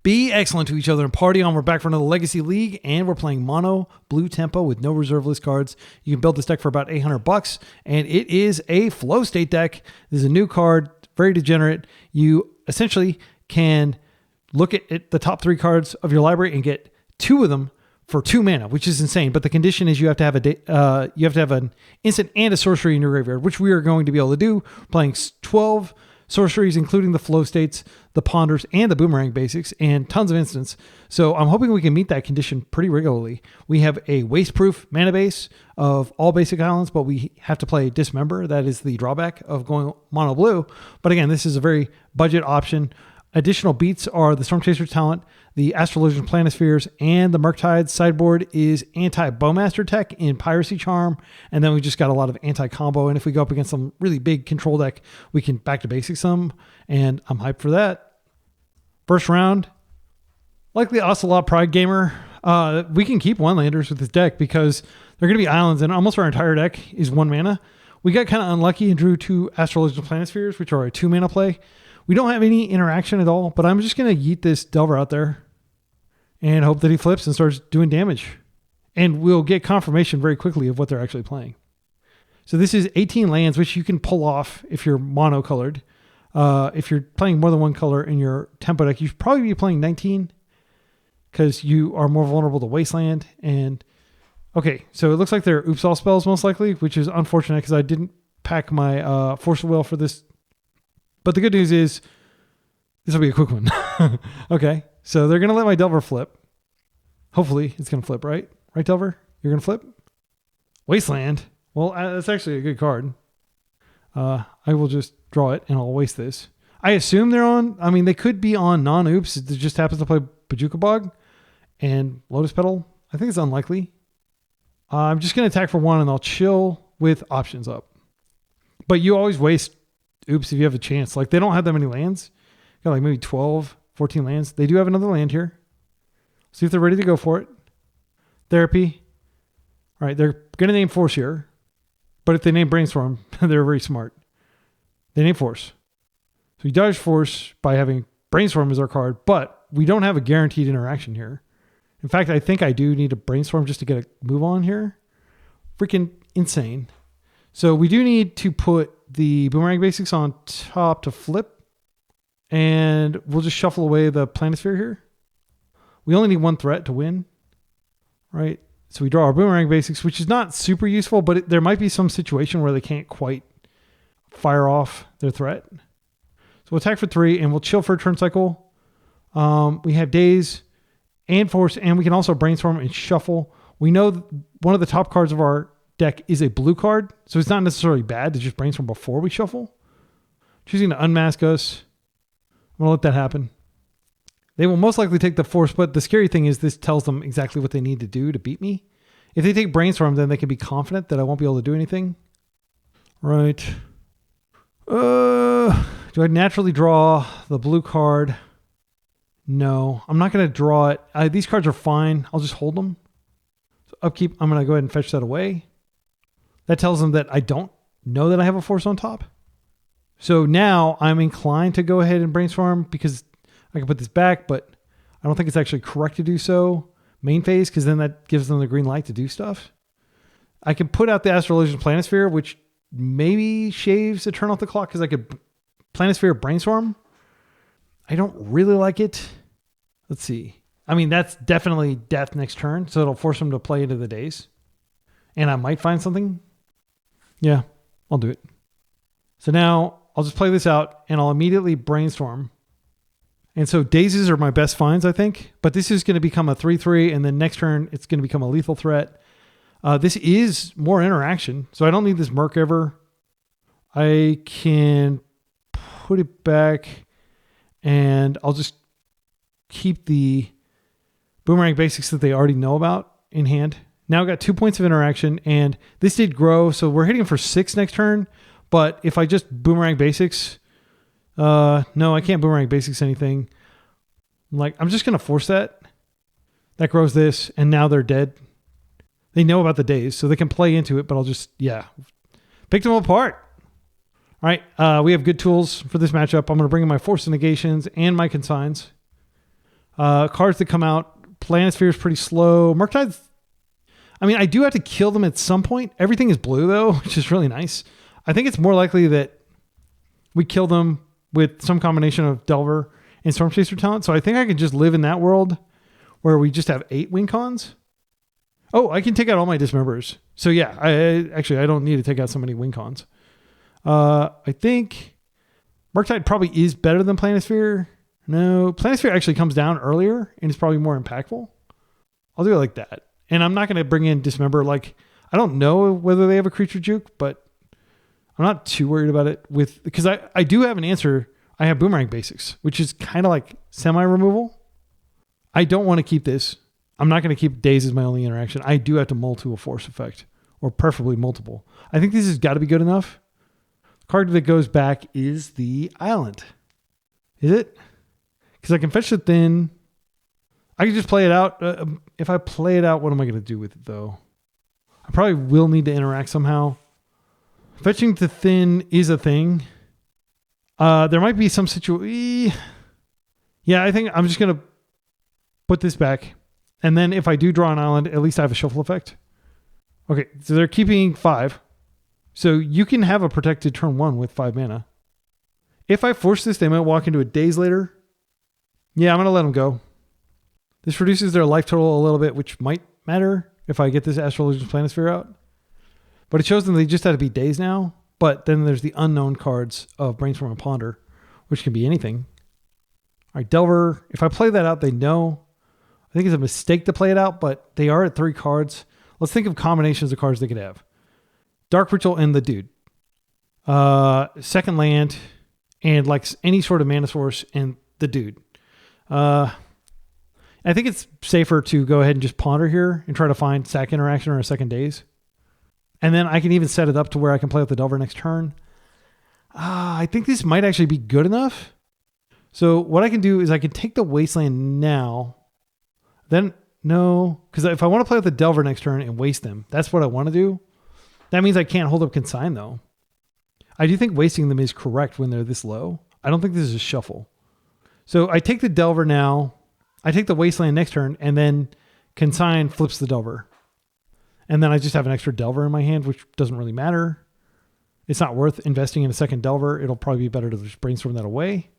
Be excellent to each other and party on. We're back for another Legacy League, and we're playing mono blue tempo with no reserve list cards. You can build this deck for about $800, and it is a flow state deck. This is a new card, very degenerate. You essentially can look at the top 3 cards of your library and get 2 of them for 2 mana, which is insane. But the condition is you have to have an instant and a sorcery in your graveyard, which we are going to be able to do. Playing 12 sorceries, including the flow states, the ponders, and the boomerang basics, and tons of instants. So I'm hoping we can meet that condition pretty regularly. We have a waste-proof mana base of all basic islands, but we have to play Dismember. That is the drawback of going mono blue. But again, this is a very budget option. Additional beats are the Stormchaser talent, the Astrologian Planispheres, and the Murktide. Sideboard is anti-Bowmaster tech in Piracy Charm, and then we just got a lot of anti-combo, and if we go up against some really big control deck, we can back to basics some, and I'm hyped for that. First round, likely Ocelot Pride Gamer. We can keep one-landers with this deck because they're going to be islands, and almost our entire deck is 1 mana. We got kind of unlucky and drew 2 Astrologian Planispheres, which are a 2 mana play. We don't have any interaction at all, but I'm just going to yeet this Delver out there and hope that he flips and starts doing damage. And we'll get confirmation very quickly of what they're actually playing. So this is 18 lands, which you can pull off if you're monocolored. If you're playing more than 1 color in your tempo deck, you should probably be playing 19 because you are more vulnerable to Wasteland. And okay, so it looks like they're Oops All spells most likely, which is unfortunate because I didn't pack my Force of Will for this. But the good news is this will be a quick one. Okay, so they're going to let my Delver flip. Hopefully it's going to flip, right? Right, Delver? You're going to flip? Wasteland. Well, that's actually a good card. I will just draw it and I'll waste this. I assume they're on, I mean, they could be on non-oops. It just happens to play Bajuka Bog and Lotus Petal. I think it's unlikely. I'm just going to attack for 1 and I'll chill with options up. But you always waste oops if you have a chance. Like, they don't have that many lands. Got like maybe 12, 14 lands. They do have another land here. See if they're ready to go for it. Therapy. All right, they're going to name Force here. But if they name Brainstorm, they're very smart. They name Force. So we dodge Force by having Brainstorm as our card, but we don't have a guaranteed interaction here. In fact, I think I do need a Brainstorm just to get a move on here. Freaking insane. So we do need to put the Boomerang Basics on top to flip, and we'll just shuffle away the Planisphere here. We only need 1 threat to win, right? So we draw our Boomerang Basics, which is not super useful, but there might be some situation where they can't quite fire off their threat. So we'll attack for 3, and we'll chill for a turn cycle. We have Daze and Force, and we can also Brainstorm and shuffle. We know one of the top cards of our deck is a blue card, so it's not necessarily bad to just Brainstorm before we shuffle. Choosing to unmask us. I'm gonna let that happen. They will most likely take the Force, but the scary thing is this tells them exactly what they need to do to beat me. If they take Brainstorm, then they can be confident that I won't be able to do anything. Right. Do I naturally draw the blue card? No, I'm not going to draw it. These cards are fine. I'll just hold them. So upkeep, I'm going to go ahead and fetch that away. That tells them that I don't know that I have a Force on top. So now I'm inclined to go ahead and Brainstorm because I can put this back, but I don't think it's actually correct to do so. Main phase, because then that gives them the green light to do stuff. I can put out the Astrologian Planisphere, which maybe shaves a turn off the clock because I could Planisphere Brainstorm. I don't really like it. Let's see. I mean, that's definitely death next turn, so it'll force them to play into the days. And I might find something. Yeah, I'll do it. So now I'll just play this out and I'll immediately Brainstorm. And so dazes are my best finds, I think. But this is going to become a 3/3, and then next turn it's going to become a lethal threat. This is more interaction, so I don't need this Merc ever. I can put it back, and I'll just keep the Boomerang Basics that they already know about in hand. Now I've got 2 points of interaction, and this did grow, so we're hitting for 6 next turn. But if I just Boomerang Basics... no, I can't Boomerang Basics anything. I'm just going to force that. That grows this, and now they're dead. They know about the days, so they can play into it, but I'll just, pick them apart. All right, we have good tools for this matchup. I'm going to bring in my Force of Negations and my Consigns. Cards that come out, Planisphere is pretty slow. Murktide's, I mean, I do have to kill them at some point. Everything is blue though, which is really nice. I think it's more likely that we kill them with some combination of Delver and Storm Chaser talent. So I think I can just live in that world where we just have 8 win cons. Oh, I can take out all my dismembers. So yeah, I don't need to take out so many win cons. I think Murktide probably is better than Planisphere. No, Planisphere actually comes down earlier and is probably more impactful. I'll do it like that. And I'm not going to bring in Dismember. Like, I don't know whether they have a creature juke, but I'm not too worried about it because I do have an answer. I have Boomerang Basics, which is kind of like semi-removal. I don't want to keep this. I'm not going to keep Daze as my only interaction. I do have to mull to a force effect, or preferably multiple. I think this has got to be good enough. The card that goes back is the Island. Is it? Because I can fetch it then. I can just play it out. If I play it out, what am I going to do with it, though? I probably will need to interact somehow. Fetching to thin is a thing. There might be some situation. Yeah, I think I'm just going to put this back. And then if I do draw an island, at least I have a shuffle effect. Okay, so they're keeping 5. So you can have a protected turn 1 with 5 mana. If I force this, they might walk into a Daze later. Yeah, I'm going to let them go. This reduces their life total a little bit, which might matter if I get this Astral Illusions Planisphere out. But it shows them they just have to be Daze now. But then there's the unknown cards of Brainstorm and Ponder, which can be anything. All right, Delver. If I play that out, they know. I think it's a mistake to play it out, but they are at 3 cards. Let's think of combinations of cards they could have. Dark Ritual and the Dude. Second land and like any sort of mana source and the Dude. I think it's safer to go ahead and just ponder here and try to find sack interaction or a second Daze. And then I can even set it up to where I can play with the Delver next turn. I think this might actually be good enough. So what I can do is I can take the Wasteland now. Then, no, because if I want to play with the Delver next turn and waste them, that's what I want to do. That means I can't hold up Consign, though. I do think wasting them is correct when they're this low. I don't think this is a shuffle. So I take the Delver now. I take the Wasteland next turn, and then Consign flips the Delver. And then I just have an extra Delver in my hand, which doesn't really matter. It's not worth investing in a second Delver. It'll probably be better to just brainstorm that away.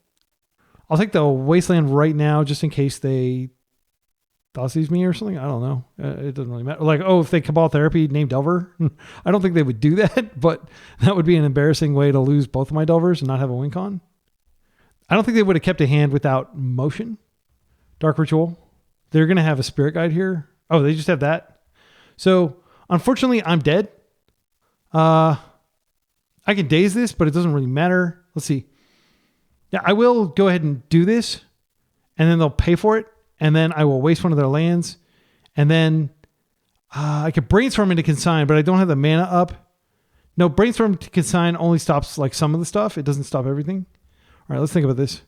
I'll take the Wasteland right now just in case they Thoughtseize me or something. I don't know. It doesn't really matter. Like, oh, if they Cabal Therapy, name Delver. I don't think they would do that, but that would be an embarrassing way to lose both of my Delvers and not have a win con. I don't think they would have kept a hand without motion. Dark Ritual. They're going to have a Spirit Guide here. Oh, they just have that. So, unfortunately, I'm dead. I can Daze this, but it doesn't really matter. Let's see. Yeah, I will go ahead and do this, and then they'll pay for it, and then I will waste one of their lands, and then I could Brainstorm into Consign, but I don't have the mana up. No, Brainstorm to Consign only stops like some of the stuff. It doesn't stop everything. All right, let's think about this.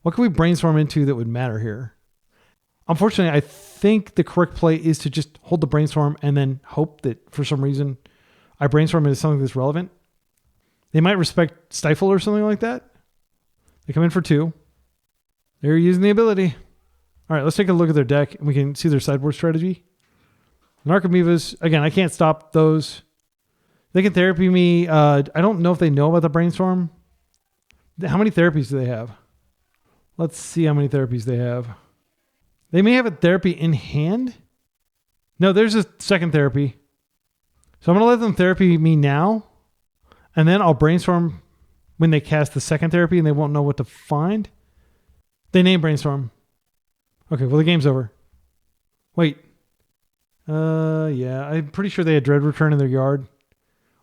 What can we Brainstorm into that would matter here? Unfortunately, I think the correct play is to just hold the Brainstorm and then hope that for some reason I Brainstorm into something that's relevant. They might respect Stifle or something like that. They come in for 2. They're using the ability. All right, let's take a look at their deck and we can see their sideboard strategy. Narcomoebas, again, I can't stop those. They can therapy me. I don't know if they know about the Brainstorm. How many therapies do they have? Let's see how many therapies they have. They may have a therapy in hand. No, there's a second therapy. So I'm going to let them therapy me now. And then I'll Brainstorm when they cast the second therapy and they won't know what to find. They name Brainstorm. Okay, well, the game's over. Wait. Yeah, I'm pretty sure they had Dread Return in their yard.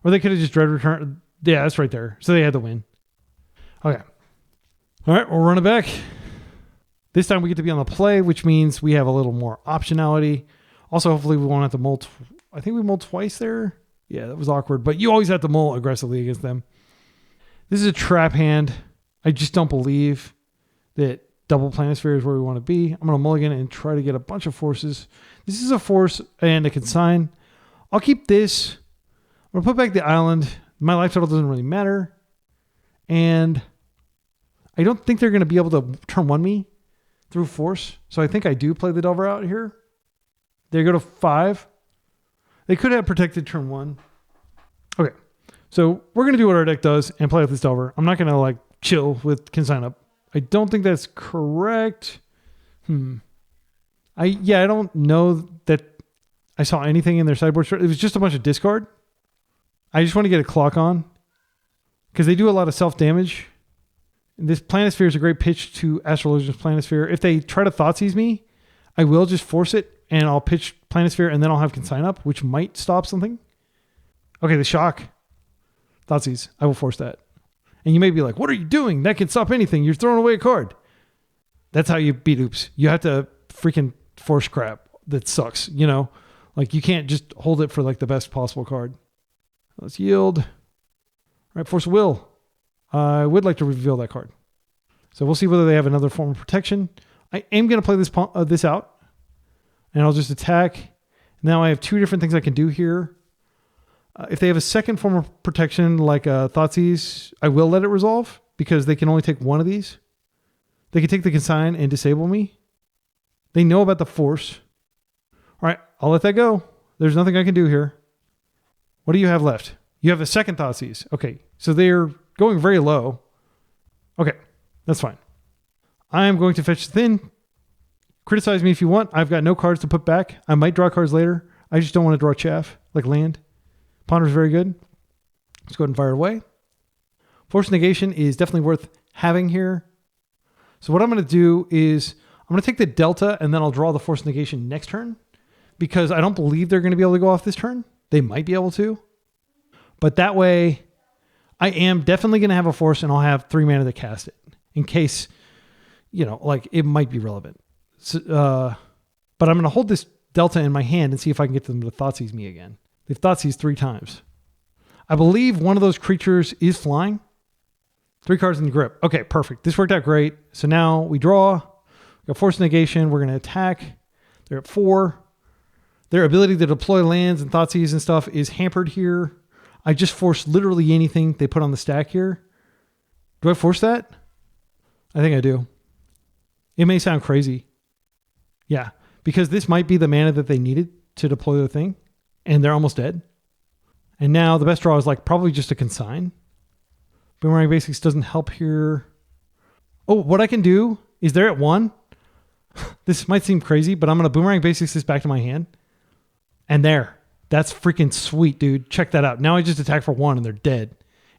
Or they could have just Dread Return. Yeah, that's right there. So they had to win. Okay. All right, we'll run it back. This time we get to be on the play, which means we have a little more optionality. Also, hopefully we won't have to mull. I think we mulled twice there. Yeah, that was awkward. But you always have to mull aggressively against them. This is a trap hand. I just don't believe that double Planisphere is where we want to be. I'm going to mulligan and try to get a bunch of forces. This is a force and a Consign. I'll keep this. I'm going to put back the island. My life total doesn't really matter. And I don't think they're going to be able to turn 1 me. through force. So I think I do play the Delver out here. They go to 5. They could have protected turn 1. Okay. So we're going to do what our deck does and play with this Delver. I'm not going to like chill with Consign Up. I don't think that's correct. I don't know that I saw anything in their sideboard. It was just a bunch of discard. I just want to get a clock on because they do a lot of self-damage. This Planisphere is a great pitch to Astrologian's Planisphere. If they try to Thoughtseize me, I will just force it and I'll pitch Planisphere and then I'll have Consign Up, which might stop something. Okay, the shock. Thoughtseize. I will force that. And you may be like, what are you doing? That can stop anything. You're throwing away a card. That's how you beat oops. You have to freaking force crap that sucks, you know? Like you can't just hold it for like the best possible card. Let's yield. All right, force will. I would like to reveal that card. So we'll see whether they have another form of protection. I am going to play this out. And I'll just attack. Now I have 2 different things I can do here. If they have a second form of protection like Thoughtseize, I will let it resolve because they can only take one of these. They can take the Consign and disable me. They know about the force. All right, I'll let that go. There's nothing I can do here. What do you have left? You have a second Thoughtseize. Okay, so they're going very low. Okay, that's fine. I am going to fetch thin. Criticize me if you want. I've got no cards to put back. I might draw cards later. I just don't want to draw chaff, like land. Ponder's very good. Let's go ahead and fire it away. Force negation is definitely worth having here. So what I'm going to do is I'm going to take the delta and then I'll draw the force negation next turn because I don't believe they're going to be able to go off this turn. They might be able to. But that way, I am definitely going to have a force and I'll have 3 mana to cast it in case, you know, like it might be relevant. So, but I'm going to hold this delta in my hand and see if I can get them to Thoughtseize me again. They've Thoughtseize 3 times. I believe one of those creatures is flying. 3 cards in the grip. Okay, perfect. This worked out great. So now we draw. We got force negation. We're going to attack. They're at 4. Their ability to deploy lands and Thoughtseize and stuff is hampered here. I just forced literally anything they put on the stack here. Do I force that? I think I do. It may sound crazy. Yeah, because this might be the mana that they needed to deploy the thing, and they're almost dead. And now the best draw is like probably just a Consign. Boomerang Basics doesn't help here. Oh, what I can do is they're at 1. This might seem crazy, but I'm going to Boomerang Basics this back to my hand. And there. That's freaking sweet, dude. Check that out. Now I just attack for 1 and they're dead.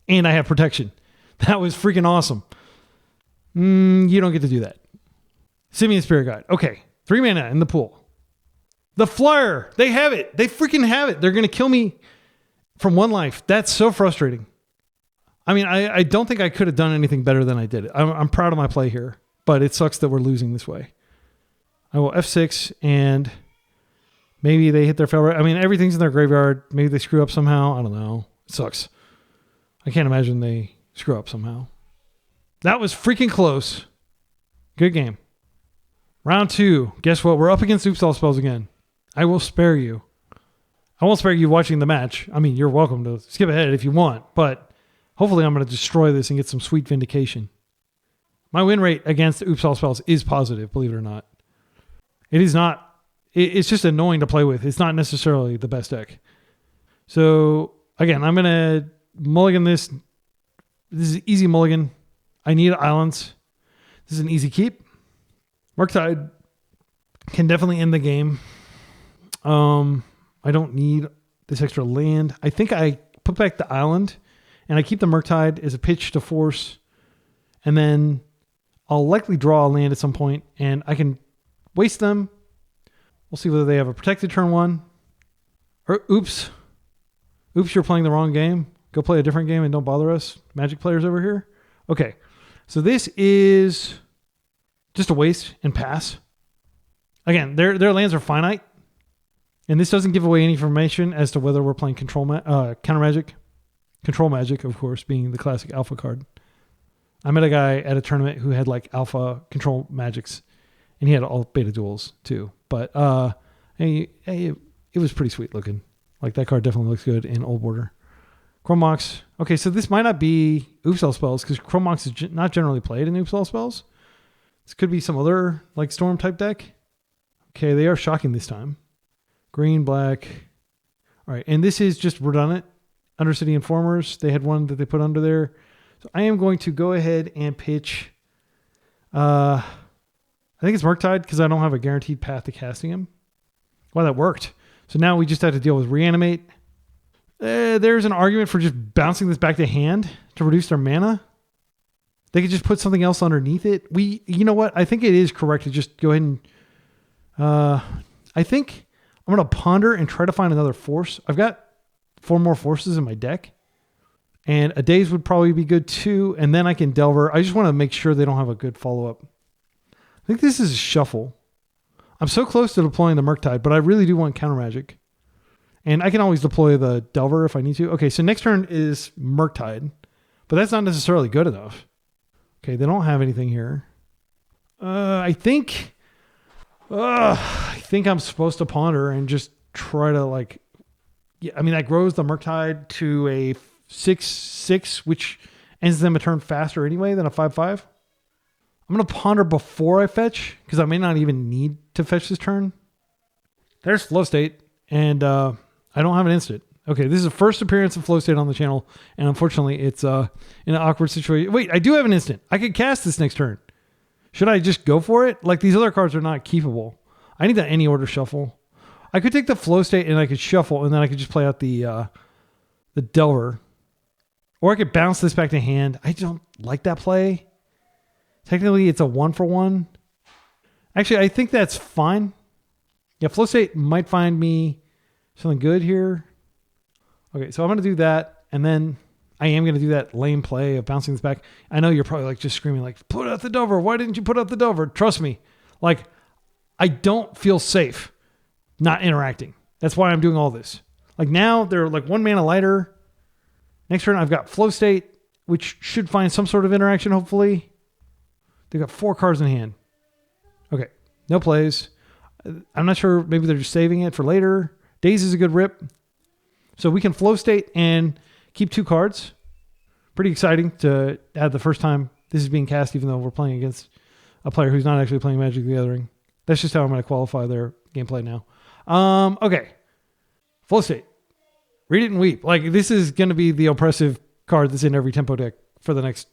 And I have protection. That was freaking awesome. You don't get to do that. Simian Spirit Guide. Okay. 3 mana in the pool. The Flyer. They have it. They freaking have it. They're going to kill me from 1 life. That's so frustrating. I mean, I don't think I could have done anything better than I did. I'm proud of my play here, but it sucks that we're losing this way. I will F6 and maybe they hit their fail rate. I mean, everything's in their graveyard. Maybe they screw up somehow. I don't know. It sucks. I can't imagine they screw up somehow. That was freaking close. Good game. Round 2. Guess what? We're up against Oops All Spells again. I will spare you. I won't spare you watching the match. I mean, you're welcome to skip ahead if you want, but hopefully I'm going to destroy this and get some sweet vindication. My win rate against Oops All Spells is positive, believe it or not. It is not. It's just annoying to play with. It's not necessarily the best deck. So, again, I'm going to mulligan this. This is easy mulligan. I need islands. This is an easy keep. Murktide can definitely end the game. I don't need this extra land. I think I put back the island and I keep the Murktide as a pitch to force. And then I'll likely draw a land at some point and I can waste them. We'll see whether they have a protected turn 1. Or oops. Oops, you're playing the wrong game. Go play a different game and don't bother us. Magic players over here. Okay. So this is just a waste and pass. Again, their lands are finite. And this doesn't give away any information as to whether we're playing counter magic. Control magic, of course, being the classic alpha card. I met a guy at a tournament who had like alpha control magics. And he had all beta duels too. But it was pretty sweet looking. Like that card definitely looks good in Old Border. Chrome Mox. Okay, so this might not be Oops All Spells because Chrome Mox is not generally played in Oops All Spells. This could be some other like storm type deck. Okay, they are shocking this time. Green, black. All right, and this is just redundant. Undercity Informers. They had one that they put under there. So I am going to go ahead and pitch. I think it's Murktide because I don't have a guaranteed path to casting him. Well, that worked. So now we just have to deal with Reanimate. There's an argument for just bouncing this back to hand to reduce their mana. They could just put something else underneath it. You know what? I think it is correct to just go ahead and... I think I'm going to ponder and try to find another force. I've got 4 more forces in my deck. And a Daze would probably be good too. And then I can Delver. I just want to make sure they don't have a good follow-up. I think this is a shuffle. I'm so close to deploying the Murktide, but I really do want counter magic. And I can always deploy the Delver if I need to. Okay, so next turn is Murktide, but that's not necessarily good enough. Okay, they don't have anything here. I think I'm supposed to ponder and just try to like... Yeah, I mean, that grows the Murktide to a 6/6, which ends them a turn faster anyway than a 5/5. I'm going to ponder before I fetch because I may not even need to fetch this turn. There's Flow State, and I don't have an instant. Okay, this is the first appearance of Flow State on the channel, and unfortunately, it's in an awkward situation. Wait, I do have an instant. I could cast this next turn. Should I just go for it? Like, these other cards are not keepable. I need that any order shuffle. I could take the Flow State, and I could shuffle, and then I could just play out the Delver. Or I could bounce this back to hand. I don't like that play. Technically, it's a 1-for-1. Actually, I think that's fine. Yeah, Flow State might find me something good here. Okay, so I'm going to do that. And then I am going to do that lame play of bouncing this back. I know you're probably like just screaming like, put out the Delver. Why didn't you put out the Delver? Trust me. Like, I don't feel safe not interacting. That's why I'm doing all this. Like now, they're like 1 mana lighter. Next turn, I've got Flow State, which should find some sort of interaction, hopefully. They've got 4 cards in hand. Okay, no plays. I'm not sure. Maybe they're just saving it for later. Daze is a good rip. So we can Flow State and keep 2 cards. Pretty exciting to add the first time this is being cast, even though we're playing against a player who's not actually playing Magic the Gathering. That's just how I'm going to qualify their gameplay now. Okay. Flow State. Read it and weep. Like, this is going to be the oppressive card that's in every Tempo deck for the next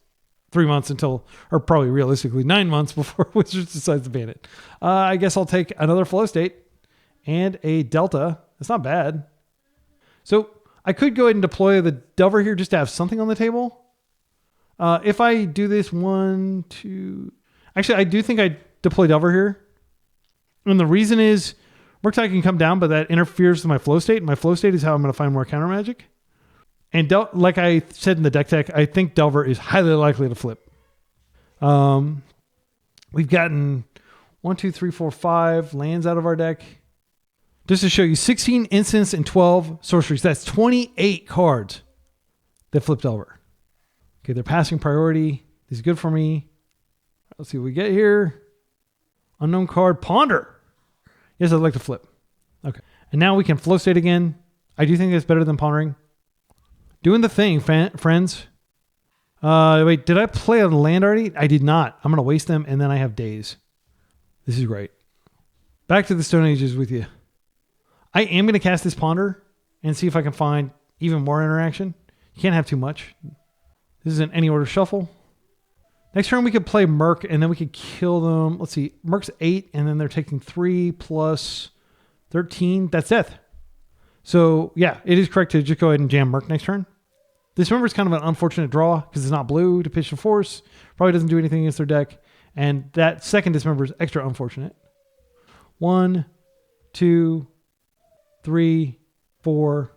3 months until, or probably realistically 9 months before Wizards decides to ban it. I guess I'll take another Flow State and a Delta. That's not bad. So I could go ahead and deploy the Delver here just to have something on the table. If I do this 1, 2... Actually, I do think I deploy Delver here. And the reason is Murktide can come down, but that interferes with my Flow State. My Flow State is how I'm going to find more counter magic. And like I said in the deck tech, I think Delver is highly likely to flip. We've gotten 1, 2, 3, 4, 5 lands out of our deck. Just to show you, 16 instants and 12 sorceries. That's 28 cards that flip Delver. Okay, they're passing priority. This is good for me. Let's see what we get here. Unknown card, Ponder. Yes, I'd like to flip. Okay. And now we can Flow State again. I do think that's better than pondering. Doing the thing, friends. Wait, did I play a land already? I did not. I'm going to waste them, and then I have Daze. This is great. Back to the Stone Ages with you. I am going to cast this Ponder and see if I can find even more interaction. You can't have too much. This is an any order shuffle. Next turn, we could play Merc, and then we could kill them. Let's see. Merc's 8, and then they're taking 3 plus 13. That's death. So, yeah, it is correct to just go ahead and jam Merc next turn. This member is kind of an unfortunate draw because it's not blue to pitch the force. Probably doesn't do anything against their deck. And that second dismember is extra unfortunate. 1, 2, 3, 4.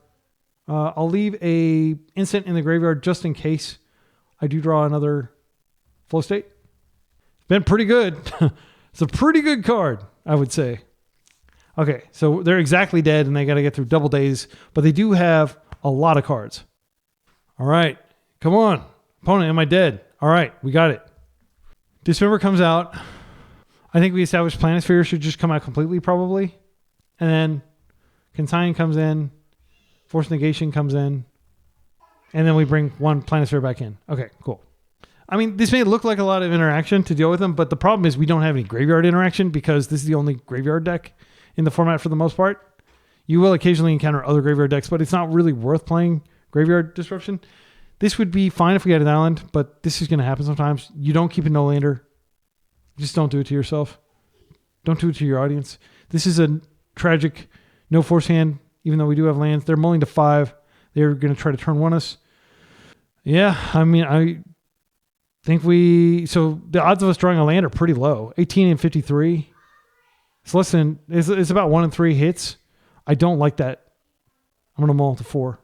I'll leave a instant in the graveyard just in case I do draw another Flow State. It's been pretty good. It's a pretty good card, I would say. Okay, so they're exactly dead and they got to get through double days, but they do have a lot of cards. All right, come on. Opponent, am I dead? All right, we got it. Dismember comes out. I think we established Planisphere should just come out completely probably. And then Consign comes in. Force Negation comes in. And then we bring 1 Planisphere back in. Okay, cool. I mean, this may look like a lot of interaction to deal with them, but the problem is we don't have any graveyard interaction because this is the only graveyard deck in the format for the most part. You will occasionally encounter other graveyard decks, but it's not really worth playing Graveyard Disruption. This would be fine if we had an island, but this is going to happen sometimes. You don't keep a no-lander. Just don't do it to yourself. Don't do it to your audience. This is a tragic no-force hand, even though we do have lands. They're mulling to 5. They're going to try to turn 1 us. Yeah, I mean, I think so the odds of us drawing a land are pretty low. 18 and 53. It's less than, it's about 1 in 3 hits. I don't like that. I'm going to mull to 4.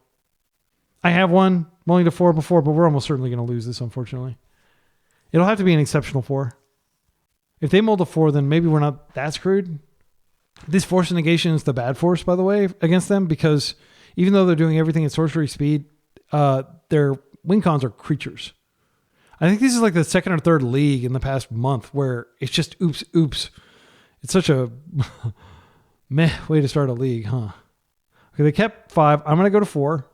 I have one mulling to 4 before, but we're almost certainly going to lose this, unfortunately. It'll have to be an exceptional 4. If they mull to 4, then maybe we're not that screwed. This force negation is the bad force, by the way, against them, because even though they're doing everything at sorcery speed, their win cons are creatures. I think this is like the second or third league in the past month where it's just oops. It's such a meh way to start a league, huh? Okay, they kept 5. I'm going to go to 4.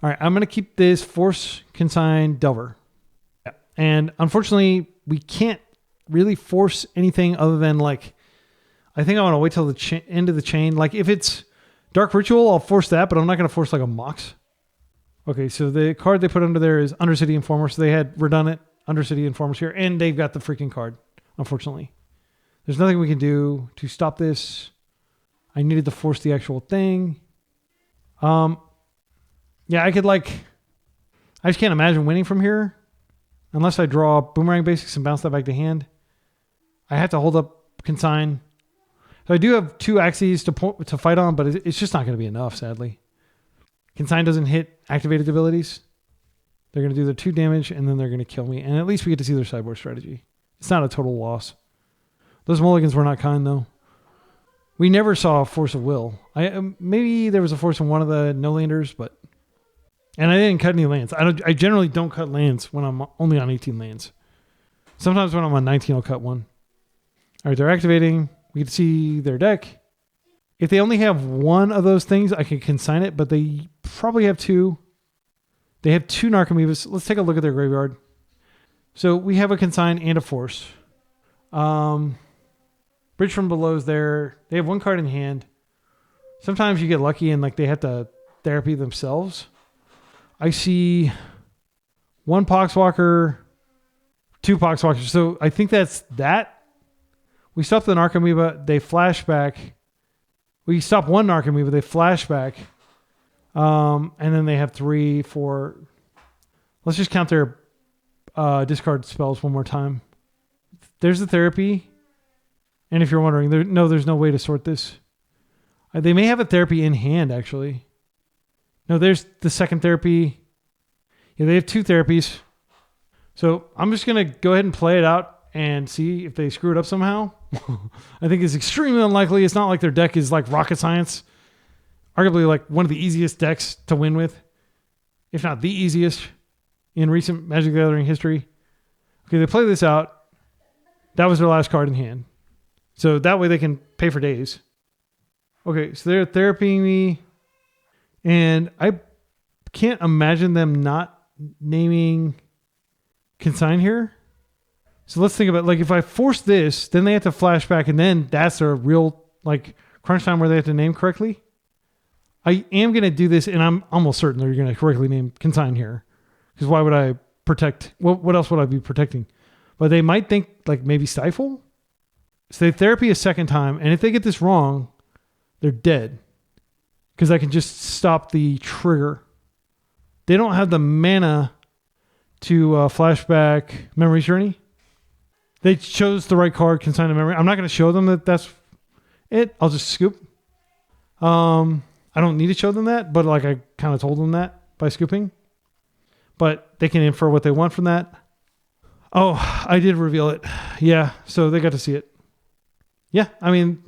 All right, I'm going to keep this Force Consign Delver. Yeah. And unfortunately, we can't really force anything other than like, I think I want to wait till the end of the chain. Like if it's Dark Ritual, I'll force that, but I'm not going to force like a Mox. Okay, so the card they put under there is Undercity Informer. So they had redundant Undercity Informers here, and they've got the freaking card, unfortunately. There's nothing we can do to stop this. I needed to force the actual thing. Yeah, I just can't imagine winning from here unless I draw Boomerang Basics and bounce that back to hand. I have to hold up Consign. So I do have 2 axes to fight on, but it's just not going to be enough, sadly. Consign doesn't hit activated abilities. They're going to do their 2 damage, and then they're going to kill me. And at least we get to see their sideboard strategy. It's not a total loss. Those mulligans were not kind, though. We never saw a Force of Will. Maybe there was a Force in one of the no-landers, but... And I didn't cut any lands. I generally don't cut lands when I'm only on 18 lands. Sometimes when I'm on 19, I'll cut one. All right, they're activating. We can see their deck. If they only have one of those things, I can consign it, but they probably have 2. They have 2 Narcomoebas. Let's take a look at their graveyard. So we have a consign and a force. Bridge from Below is there. They have 1 card in hand. Sometimes you get lucky and like they have to therapy themselves. I see 1 Poxwalker, 2 Poxwalkers. So I think that's that. We stop the Narcomoeba. They flash back. We stop 1 Narcomoeba. They flash back. And then they have 3, 4. Let's just count their discard spells one more time. There's the therapy. And if you're wondering, there's no way to sort this. They may have a therapy in hand, actually. No, there's the second therapy. Yeah, they have 2 therapies. So I'm just going to go ahead and play it out and see if they screw it up somehow. I think it's extremely unlikely. It's not like their deck is like rocket science. Arguably like one of the easiest decks to win with, if not the easiest in recent Magic the Gathering history. Okay, they play this out. That was their last card in hand. So that way they can pay for days. Okay, so they're therapying me. And I can't imagine them not naming Consign here. So let's think about, like, if I force this, then they have to flash back, and then that's a real, like, crunch time where they have to name correctly. I am going to do this, and I'm almost certain they're going to correctly name Consign here. Because why would I protect? What else would I be protecting? But they might think, like, maybe Stifle. So they therapy a second time, and if they get this wrong, they're dead. Because I can just stop the trigger. They don't have the mana to flashback Memory Journey. They chose the right card, Consign to Memory. I'm not going to show them that that's it. I'll just scoop. I don't need to show them that, but like I kind of told them that by scooping. But they can infer what they want from that. Oh, I did reveal it. Yeah, so they got to see it. Yeah, I mean,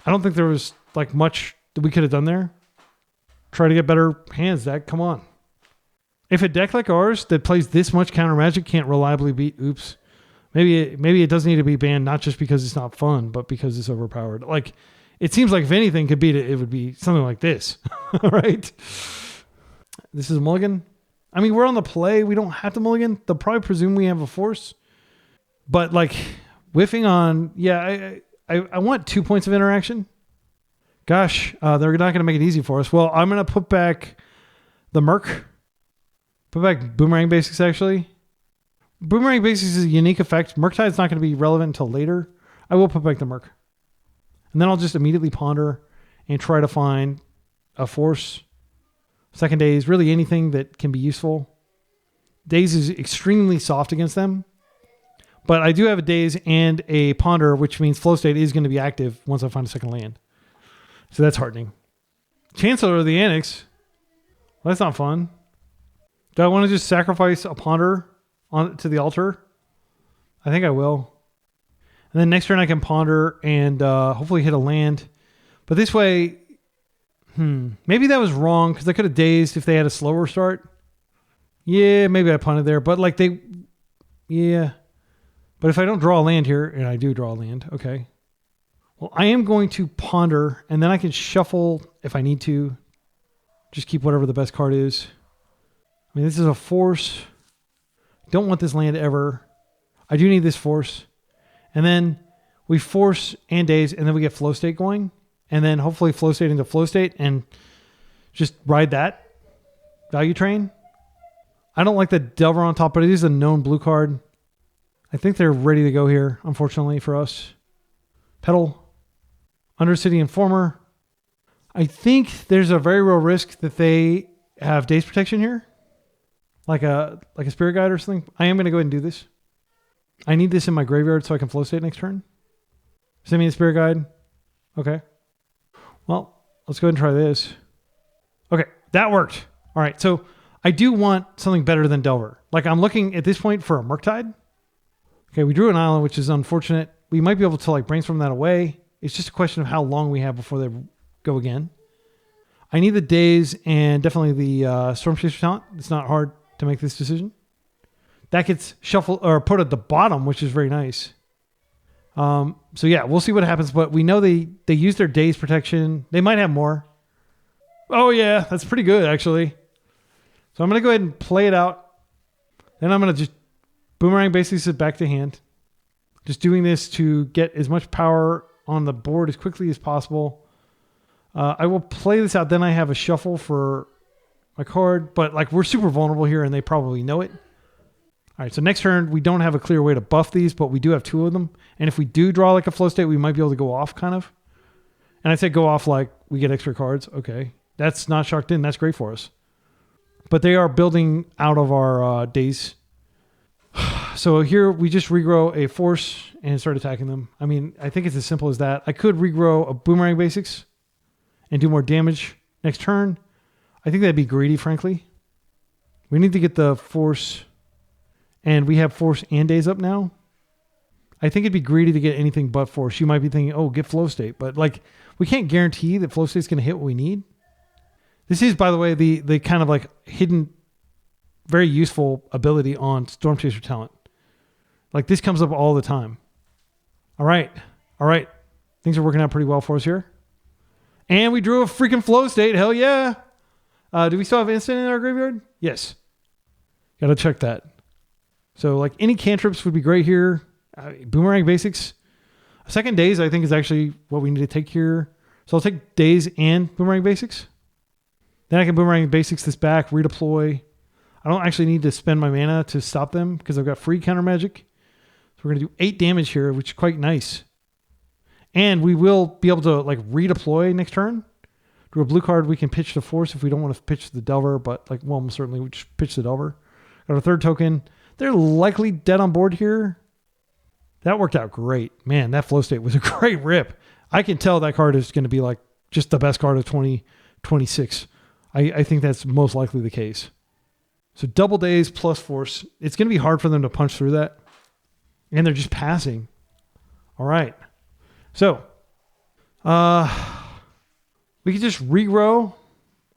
I don't think there was like much that we could have done there. Try to get better hands, Zach. Come on. If a deck like ours that plays this much counter magic can't reliably beat oops, maybe it does need to be banned, not just because it's not fun, but because it's overpowered. Like, it seems like if anything could beat it, it would be something like this. Right? This is a mulligan. I mean, we're on the play. We don't have to mulligan. They'll probably presume we have a force. But like whiffing on, yeah, I want 2 points of interaction. Gosh, they're not going to make it easy for us. Well, I'm going to put back the Merc. Put back Boomerang Basics, actually. Boomerang Basics is a unique effect. Murktide's not going to be relevant until later. I will put back the Merc. And then I'll just immediately ponder and try to find a force. Second Daze, really anything that can be useful. Daze is extremely soft against them. But I do have a Daze and a Ponder, which means Flow State is going to be active once I find a second land. So that's heartening. Chancellor of the Annex. Well, that's not fun. Do I want to just sacrifice a Ponder to the altar? I think I will. And then next turn I can Ponder and hopefully hit a land. But this way, maybe that was wrong because I could have dazed if they had a slower start. Yeah, maybe I punted there. But like yeah. But if I don't draw a land here, and I do draw a land, okay. Well, I am going to Ponder, and then I can shuffle if I need to. Just keep whatever the best card is. I mean, this is a force. Don't want this land ever. I do need this force. And then we force and daze, and then we get flow state going. And then hopefully flow state into flow state and just ride that value train. I don't like the Delver on top, but it is a known blue card. I think they're ready to go here, unfortunately for us. Petal. Undercity Informer. I think there's a very real risk that they have daze protection here. Like a spirit guide or something. I am going to go ahead and do this. I need this in my graveyard so I can flow state next turn. Send me a spirit guide. Okay. Well, let's go ahead and try this. Okay, that worked. All right, so I do want something better than Delver. Like I'm looking at this point for a Murktide. Okay, we drew an island, which is unfortunate. We might be able to like brainstorm that away. It's just a question of how long we have before they go again. I need the daze and definitely the Storm Chaser talent. It's not hard to make this decision. That gets shuffled or put at the bottom, which is very nice. So yeah, we'll see what happens. But we know they use their daze protection. They might have more. Oh yeah, that's pretty good actually. So I'm going to go ahead and play it out. Then I'm going to just Boomerang Basics it back to hand. Just doing this to get as much power on the board as quickly as possible. I will play this out. Then I have a shuffle for my card. But like we're super vulnerable here and they probably know it. All right, so next turn, we don't have a clear way to buff these, but we do have two of them. And if we do draw like a flow state, we might be able to go off kind of. And I say go off like we get extra cards. Okay, that's not shocked in. That's great for us. But they are building out of our days. So here we just regrow a force and start attacking them. I mean, I think it's as simple as that. I could regrow a Boomerang Basics and do more damage next turn. I think that'd be greedy, frankly. We need to get the force... And we have force and days up now. I think it'd be greedy to get anything but force. You might be thinking, oh, get flow state. But like, we can't guarantee that flow state's going to hit what we need. This is, by the way, the kind of like hidden, very useful ability on Storm Chaser talent. Like this comes up all the time. All right. Things are working out pretty well for us here. And we drew a freaking flow state. Hell yeah. Do we still have instant in our graveyard? Yes. Got to check that. So like any cantrips would be great here. Boomerang Basics. A second daze I think is actually what we need to take here. So I'll take daze and Boomerang Basics. Then I can Boomerang Basics this back, redeploy. I don't actually need to spend my mana to stop them because I've got free counter magic. So we're going to do 8 damage here, which is quite nice. And we will be able to like redeploy next turn. Drew a blue card, we can pitch the force if we don't want to pitch the Delver, but like, well, certainly we just pitch the Delver. Got a third token. They're likely dead on board here. That worked out great. Man, that flow state was a great rip. I can tell that card is going to be like just the best card of 2026. I think that's most likely the case. So double daze plus force. It's going to be hard for them to punch through that. And they're just passing. All right. So, we could just regrow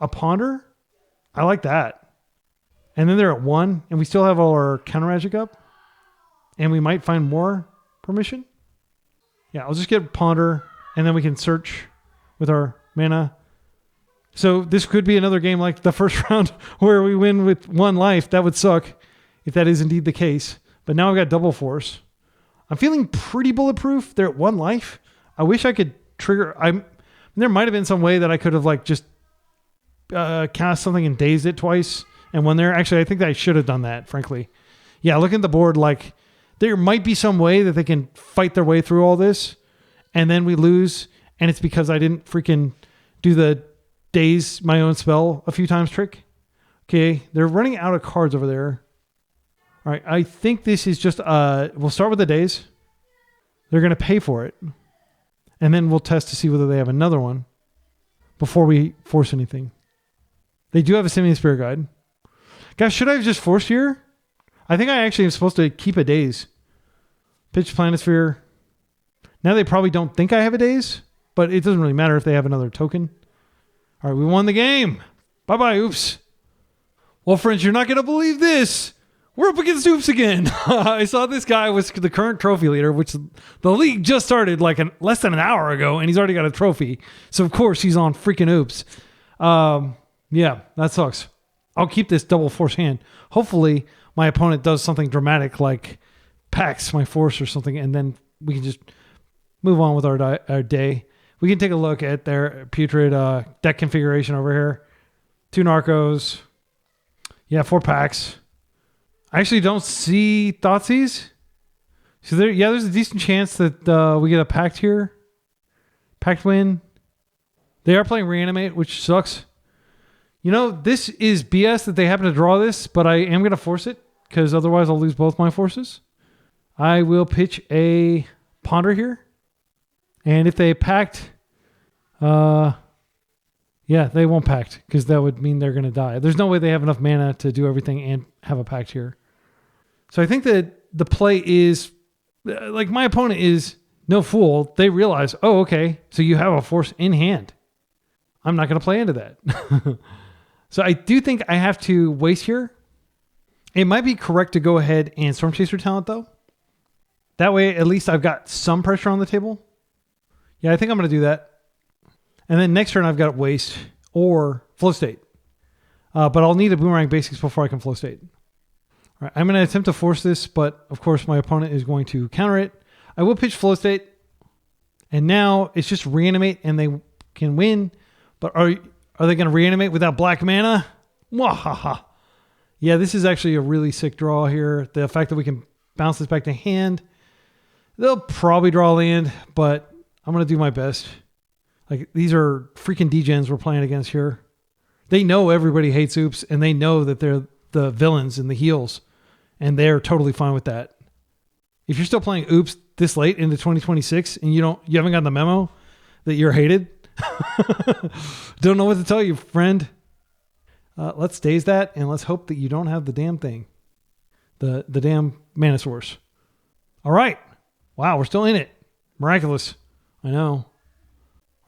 a Ponder. I like that. And then they're at 1, and we still have all our counter magic up. And we might find more permission. Yeah, I'll just get Ponder, and then we can search with our mana. So this could be another game like the first round where we win with 1 life. That would suck if that is indeed the case. But now I've got double force. I'm feeling pretty bulletproof. They're at 1 life. I wish I could trigger. There might have been some way that I could have like just cast something and dazed it twice and won there. Actually, I think that I should have done that, frankly. Yeah, looking at the board, like there might be some way that they can fight their way through all this and then we lose. And it's because I didn't freaking do the daze my own spell a few times trick. Okay, they're running out of cards over there. All right, I think this is just, we'll start with the daze. They're going to pay for it. And then we'll test to see whether they have another one before we force anything. They do have a Simian Spirit Guide. Guys, should I have just forced here? I think I actually am supposed to keep a daze. Pitch Planisphere. Now they probably don't think I have a daze, but it doesn't really matter if they have another token. All right, we won the game. Bye-bye, Oops. Well, friends, you're not going to believe this. We're up against Oops again. I saw this guy was the current trophy leader, which the league just started like less than an hour ago, and he's already got a trophy. So, of course, he's on freaking Oops. Yeah, that sucks. I'll keep this double force hand. Hopefully, my opponent does something dramatic like packs my force or something, and then we can just move on with our day. We can take a look at their putrid deck configuration over here. 2 Narcos. Yeah, 4 packs. I actually don't see Thoughtseize. So there's a decent chance that we get a pact here. Pact win. They are playing Reanimate, which sucks. You know, this is BS that they happen to draw this, but I am going to force it because otherwise I'll lose both my forces. I will pitch a Ponder here. And if they pact, yeah, they won't pact because that would mean they're going to die. There's no way they have enough mana to do everything and have a pact here. So I think that the play is, like my opponent is no fool. They realize, oh, okay, so you have a force in hand. I'm not going to play into that. So I do think I have to waste here. It might be correct to go ahead and Storm Chaser talent though. That way, at least I've got some pressure on the table. Yeah, I think I'm going to do that. And then next turn, I've got waste or flow state. But I'll need a Boomerang Basics before I can flow state. All right, I'm going to attempt to force this, but of course my opponent is going to counter it. I will pitch flow state. And now it's just reanimate and they can win. But are they going to reanimate without black mana? Mwahaha. Yeah, this is actually a really sick draw here. The fact that we can bounce this back to hand. They'll probably draw land, but I'm going to do my best. Like, these are freaking degens we're playing against here. They know everybody hates Oops, and they know that they're the villains and the heels, and they're totally fine with that. If you're still playing Oops this late into 2026 and you haven't gotten the memo that you're hated, don't know what to tell you, friend. Let's daze that, and let's hope that you don't have the damn thing. The damn mana source. All right. Wow, we're still in it. Miraculous. I know.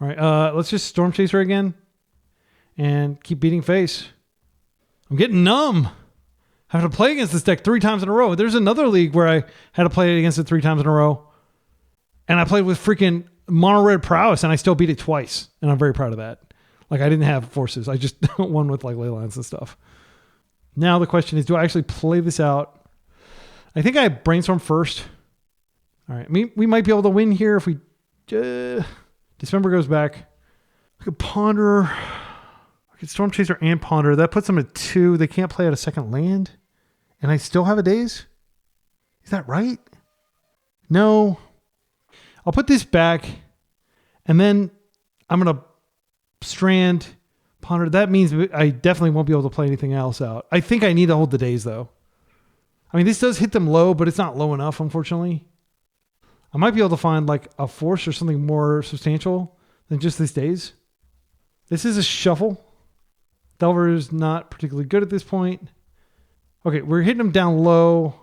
All right, let's just Storm Chaser again and keep beating face. I'm getting numb. I have to play against this deck 3 times in a row. There's another league where I had to play against it 3 times in a row. And I played with freaking mono red prowess and I still beat it twice. And I'm very proud of that. Like, I didn't have forces. I just won with like ley lines and stuff. Now the question is, do I actually play this out? I think I brainstorm first. All right, we might be able to win here if we... Dismember goes back. I could Ponder. I could Storm Chaser and Ponder. That puts them at 2. They can't play out a second land. And I still have a daze? Is that right? No. I'll put this back. And then I'm going to Strand, Ponder. That means I definitely won't be able to play anything else out. I think I need to hold the daze, though. I mean, this does hit them low, but it's not low enough, unfortunately. I might be able to find like a force or something more substantial than just this daze. This is a shuffle. Delver is not particularly good at this point. Okay, we're hitting them down low.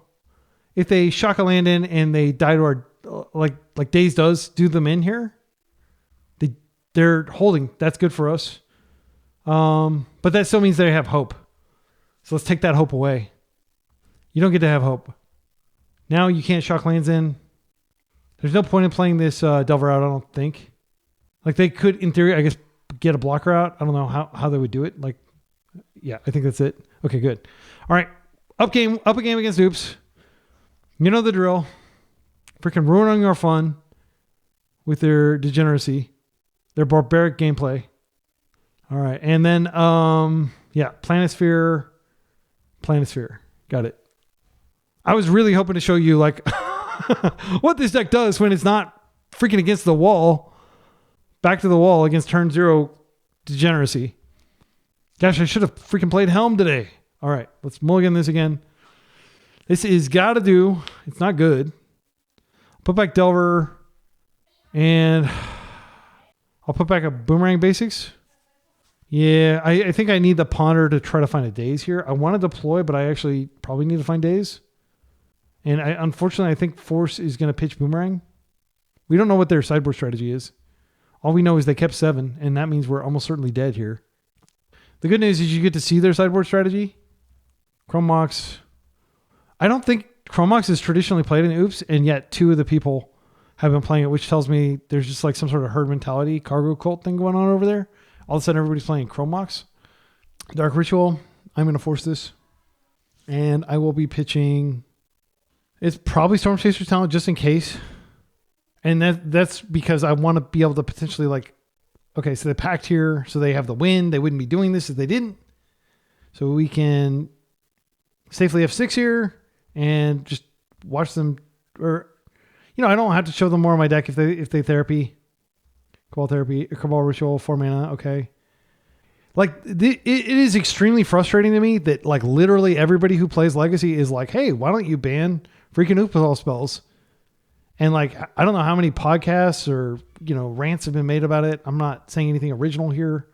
If they shock a land in and they die to our, like Daze does, do them in here. They're holding. That's good for us. But that still means they have hope. So let's take that hope away. You don't get to have hope. Now you can't shock lands in. There's no point in playing this Delver out, I don't think. Like, they could, in theory, I guess, get a blocker out. I don't know how they would do it. Like, yeah, I think that's it. Okay, good. All right. Up a game against Oops. You know the drill. Freaking ruining our fun with their degeneracy, their barbaric gameplay. All right. And then, yeah, Planisphere. Got it. I was really hoping to show you like what this deck does when it's not freaking against the wall. Back to the wall against turn 0 degeneracy. Gosh, I should have freaking played Helm today. All right, let's mulligan this again. This is gotta do. It's not good. Put back Delver. And I'll put back a Boomerang Basics. Yeah, I think I need the Ponder to try to find a Daze here. I want to deploy, but I actually probably need to find Daze. And unfortunately, I think Force is going to pitch Boomerang. We don't know what their sideboard strategy is. All we know is they kept 7, and that means we're almost certainly dead here. The good news is you get to see their sideboard strategy. Chrome Mox. I don't think Chrome Mox is traditionally played in Oops, and yet 2 of the people have been playing it, which tells me there's just like some sort of herd mentality, cargo cult thing going on over there. All of a sudden, everybody's playing Chrome Mox. Dark Ritual. I'm going to force this. And I will be pitching... It's probably Storm Chaser's Talent just in case. And that's because I want to be able to potentially like... Okay, so they packed here, so they have the win. They wouldn't be doing this if they didn't. So we can safely F6 here and just watch them... Or, you know, I don't have to show them more of my deck if they therapy. Cabal Ritual, 4 mana, okay. Like, it is extremely frustrating to me that, like, literally everybody who plays Legacy is like, hey, why don't you ban freaking Oopal spells? And, like, I don't know how many podcasts or, you know, rants have been made about it. I'm not saying anything original here.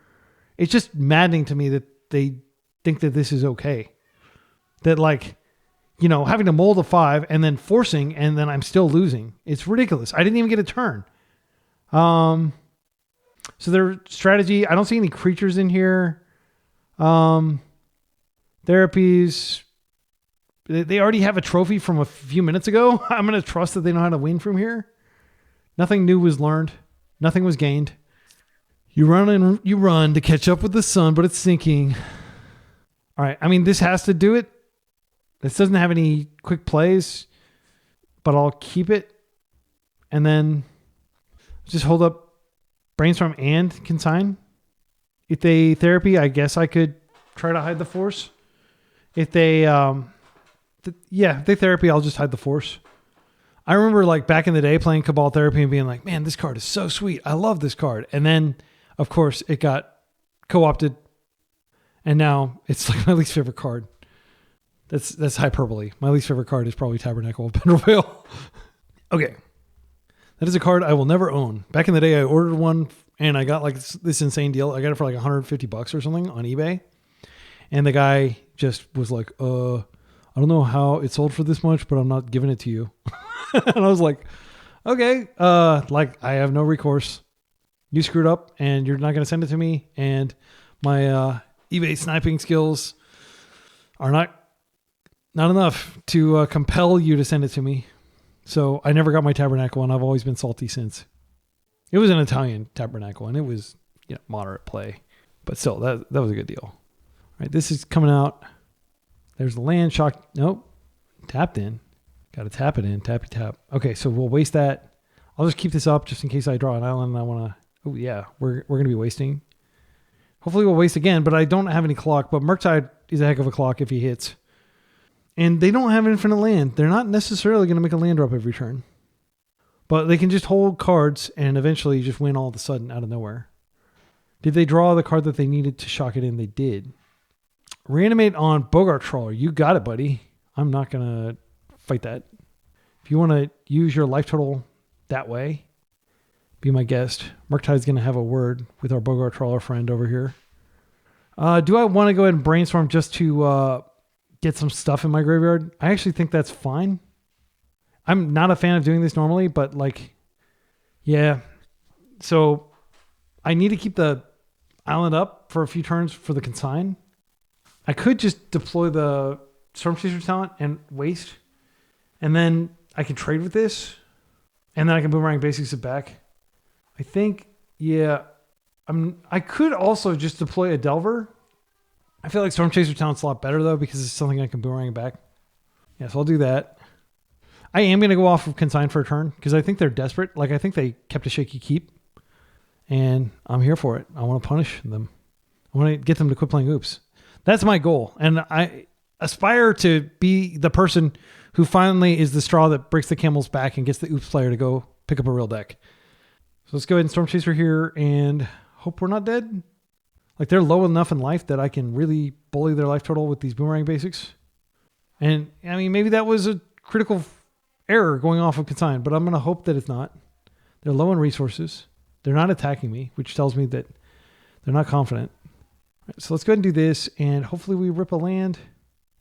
It's just maddening to me that they think that this is okay. That, like, you know, having to mold a 5 and then forcing and then I'm still losing. It's ridiculous. I didn't even get a turn. So their strategy, I don't see any creatures in here. Therapies. They already have a trophy from a few minutes ago. I'm going to trust that they know how to win from here. Nothing new was learned. Nothing was gained. You run and you run to catch up with the sun, but it's sinking. All right. I mean, this has to do it. This doesn't have any quick plays, but I'll keep it. And then just hold up Brainstorm and Consign. If they therapy, I guess I could try to hide the Force. If they, if they therapy, I'll just hide the Force. I remember like back in the day playing Cabal Therapy and being like, man, this card is so sweet. I love this card. And then, of course, it got co-opted. And now it's like my least favorite card. That's hyperbole. My least favorite card is probably Tabernacle of Pendervale. Okay. That is a card I will never own. Back in the day, I ordered one and I got like this insane deal. I got it for like $150 or something on eBay. And the guy just was like, I don't know how it sold for this much, but I'm not giving it to you. And I was like, okay, like I have no recourse. You screwed up and you're not going to send it to me. And my eBay sniping skills are not enough to compel you to send it to me. So I never got my Tabernacle, and I've always been salty since. It was an Italian Tabernacle, and it was moderate play. But still, that was a good deal. All right, this is coming out. There's the land shock. Nope. Tapped in. Got to tap it in. Tappy tap. Okay, so we'll waste that. I'll just keep this up just in case I draw an island and I want to... Oh, yeah, we're going to be wasting. Hopefully we'll waste again, but I don't have any clock. But Murktide is a heck of a clock if he hits. And they don't have infinite land. They're not necessarily going to make a land drop every turn. But they can just hold cards and eventually just win all of a sudden out of nowhere. Did they draw the card that they needed to shock it in? They did. Reanimate on Bogart Trawler. You got it, buddy. I'm not going to fight that. If you want to use your life total that way, be my guest. Murktide's going to have a word with our Bogart Trawler friend over here. Do I want to go ahead and brainstorm just to... get some stuff in my graveyard? I actually think that's fine. I'm not a fan of doing this normally, but like, yeah. So I need to keep the island up for a few turns for the consign. I could just deploy the Storm Chaser talent and waste. And then I can trade with this. And then I can Boomerang Basics it back. I think, yeah. I could also just deploy a Delver. I feel like Storm Chaser Talent's a lot better though because it's something I can boomerang back. Yeah, so I'll do that. I am going to go off of Consign for a turn because I think they're desperate. Like I think they kept a shaky keep, and I'm here for it. I want to punish them. I want to get them to quit playing Oops. That's my goal, and I aspire to be the person who finally is the straw that breaks the camel's back and gets the Oops player to go pick up a real deck. So let's go ahead and Storm Chaser here and hope we're not dead. Like they're low enough in life that I can really bully their life total with these Boomerang Basics. And I mean, maybe that was a critical error going off of Consign, but I'm going to hope that it's not. They're low in resources. They're not attacking me, which tells me that they're not confident. Right, so let's go ahead and do this, and hopefully we rip a land.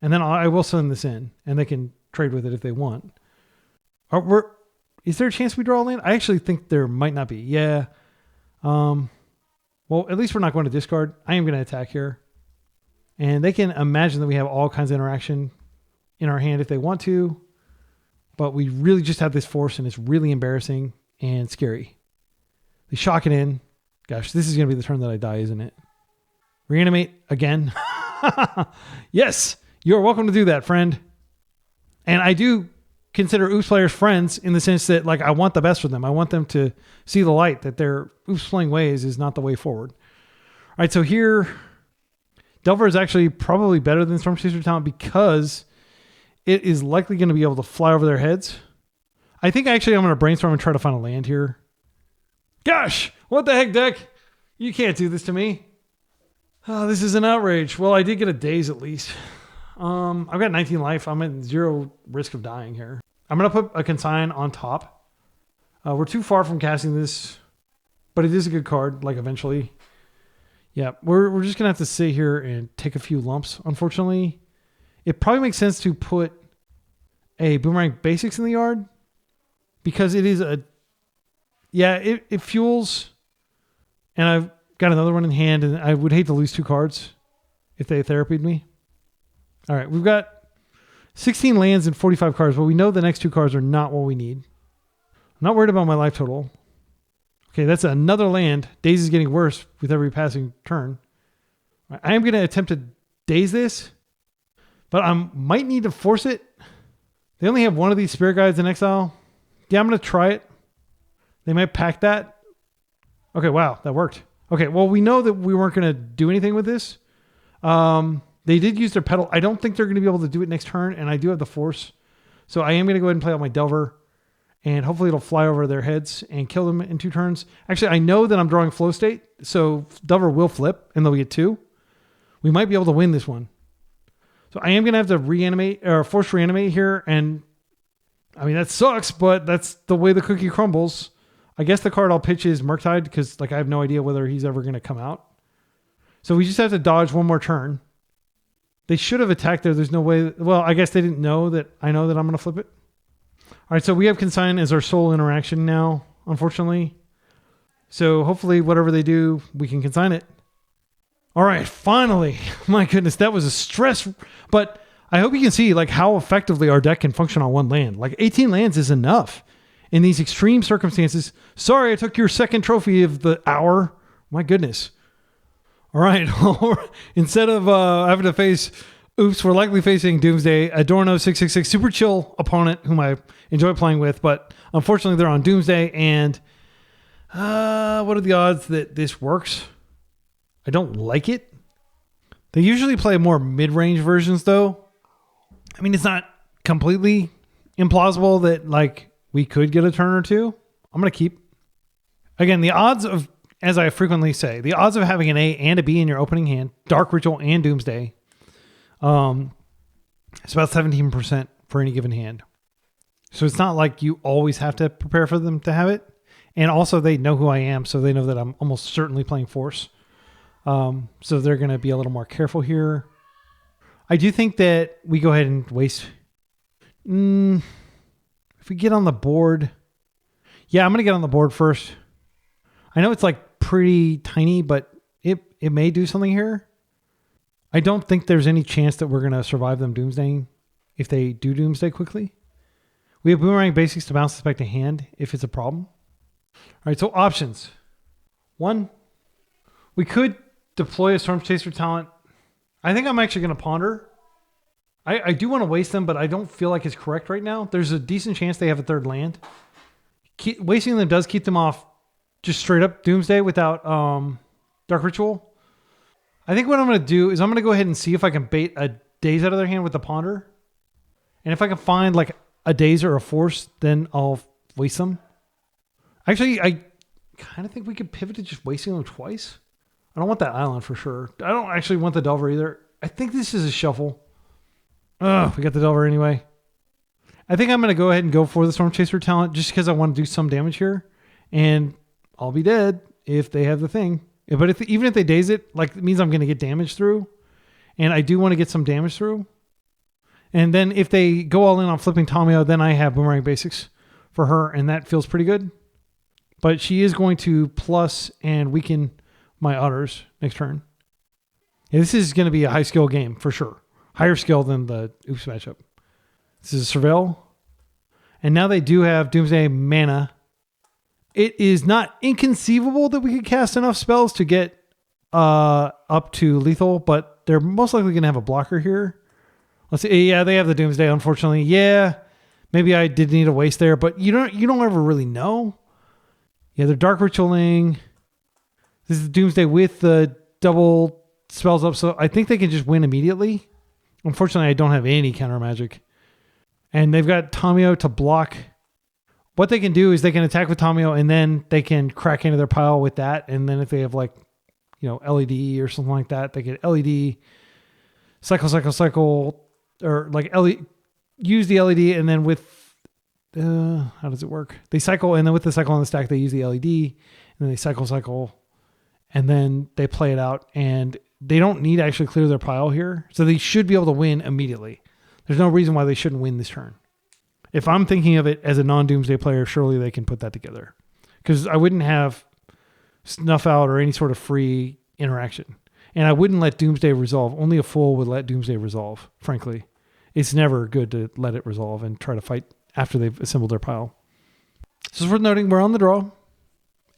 And then I will send this in, and they can trade with it if they want. Is there a chance we draw a land? I actually think there might not be. Yeah. Well, at least we're not going to discard. I am going to attack here. And they can imagine that we have all kinds of interaction in our hand if they want to. But we really just have this force, and it's really embarrassing and scary. They shock it in. Gosh, this is going to be the turn that I die, isn't it? Reanimate again. Yes, you're welcome to do that, friend. And I do consider Oops players friends in the sense that like I want the best for them. I want them to see the light that their Oops playing ways is not the way forward. All right, so here, Delver is actually probably better than Storm Chaser Talent because it is likely going to be able to fly over their heads. I think actually I'm going to brainstorm and try to find a land here. Gosh, what the heck, deck? You can't do this to me. Oh, this is an outrage. Well, I did get a daze at least. I've got 19 life. I'm at 0 risk of dying here. I'm going to put a Consign on top. We're too far from casting this, but it is a good card, like eventually. Yeah, we're just going to have to sit here and take a few lumps, unfortunately. It probably makes sense to put a Boomerang Basics in the yard because it is a... Yeah, it fuels, and I've got another one in hand, and I would hate to lose 2 cards if they therapied me. All right, we've got 16 lands and 45 cards, but we know the next 2 cards are not what we need. I'm not worried about my life total. Okay, that's another land. Daze is getting worse with every passing turn. I am going to attempt to daze this, but I might need to force it. They only have one of these Spirit Guides in exile. Yeah, I'm going to try it. They might pack that. Okay, wow, that worked. Okay, well, we know that we weren't going to do anything with this. They did use their pedal. I don't think they're going to be able to do it next turn, and I do have the force. So I am going to go ahead and play out my Delver, and hopefully it'll fly over their heads and kill them in 2 turns. Actually, I know that I'm drawing flow state, so Delver will flip, and they'll get 2. We might be able to win this one. So I am going to have to reanimate, or force reanimate here, and I mean, that sucks, but that's the way the cookie crumbles. I guess the card I'll pitch is Murktide, because like I have no idea whether he's ever going to come out. So we just have to dodge one more turn. They should have attacked there. There's no way. Well, I guess they didn't know that I know that I'm going to flip it. All right, so we have Consign as our sole interaction now, unfortunately. So hopefully whatever they do, we can Consign it. All right, finally. My goodness, that was a stress. But I hope you can see like how effectively our deck can function on 1 land. Like 18 lands is enough in these extreme circumstances. Sorry, I took your second trophy of the hour. My goodness. All right. Instead of having to face Oops, we're likely facing Doomsday, Adorno 666, super chill opponent whom I enjoy playing with, but unfortunately they're on Doomsday. And what are the odds that this works? I don't like it. They usually play more mid-range versions though. I mean, it's not completely implausible that like we could get a turn or 2. I'm going to keep. Again, the odds of, as I frequently say, the odds of having an A and a B in your opening hand, Dark Ritual and Doomsday, it's about 17% for any given hand. So it's not like you always have to prepare for them to have it. And also they know who I am, so they know that I'm almost certainly playing Force. So they're going to be a little more careful here. I do think that we go ahead and waste. If we get on the board. Yeah, I'm going to get on the board first. I know it's like pretty tiny, but it may do something here. I don't think there's any chance that we're going to survive them Doomsdaying if they do Doomsday quickly. We have Boomerang Basics to bounce this back to hand if it's a problem. All right, so options. 1, We could deploy a Storm Chaser talent. I think I'm actually going to ponder. I do want to waste them, but I don't feel like it's correct right now. There's a decent chance they have a third land. Wasting them does keep them off just straight up Doomsday without Dark Ritual. I think what I'm going to do is I'm going to go ahead and see if I can bait a Daze out of their hand with the Ponder. And if I can find like a Daze or a Force, then I'll waste them. Actually, I kind of think we could pivot to just wasting them twice. I don't want that island for sure. I don't actually want the Delver either. I think this is a shuffle. Oh, we got the Delver anyway. I think I'm going to go ahead and go for the Storm Chaser talent just because I want to do some damage here. And I'll be dead if they have the thing. But even if they Daze it, like, it means I'm going to get damage through. And I do want to get some damage through. And then if they go all in on flipping Tamio, then I have Boomerang Basics for her. And that feels pretty good. But she is going to plus and weaken my others next turn. Yeah, this is going to be a high skill game for sure. Higher skill than the Oops matchup. This is a Surveil. And now they do have Doomsday mana. It is not inconceivable that we could cast enough spells to get up to lethal, but they're most likely going to have a blocker here. Let's see. Yeah, they have the Doomsday, unfortunately. Yeah, maybe I did need a waste there, but you don't ever really know. Yeah, they're Dark Ritualing. This is Doomsday with the double spells up, so I think they can just win immediately. Unfortunately, I don't have any counter magic. And they've got Tamio to block. What they can do is they can attack with Tamio and then they can crack into their pile with that. And then if they have like, LED or something like that, they get LED, cycle, or like use the LED and then with, how does it work? They cycle and then with the cycle on the stack, they use the LED and then they cycle and then they play it out and they don't need to actually clear their pile here. So they should be able to win immediately. There's no reason why they shouldn't win this turn. If I'm thinking of it as a non-Doomsday player, surely they can put that together. Because I wouldn't have Snuff Out or any sort of free interaction. And I wouldn't let Doomsday resolve. Only a fool would let Doomsday resolve, frankly. It's never good to let it resolve and try to fight after they've assembled their pile. So it's worth noting, we're on the draw.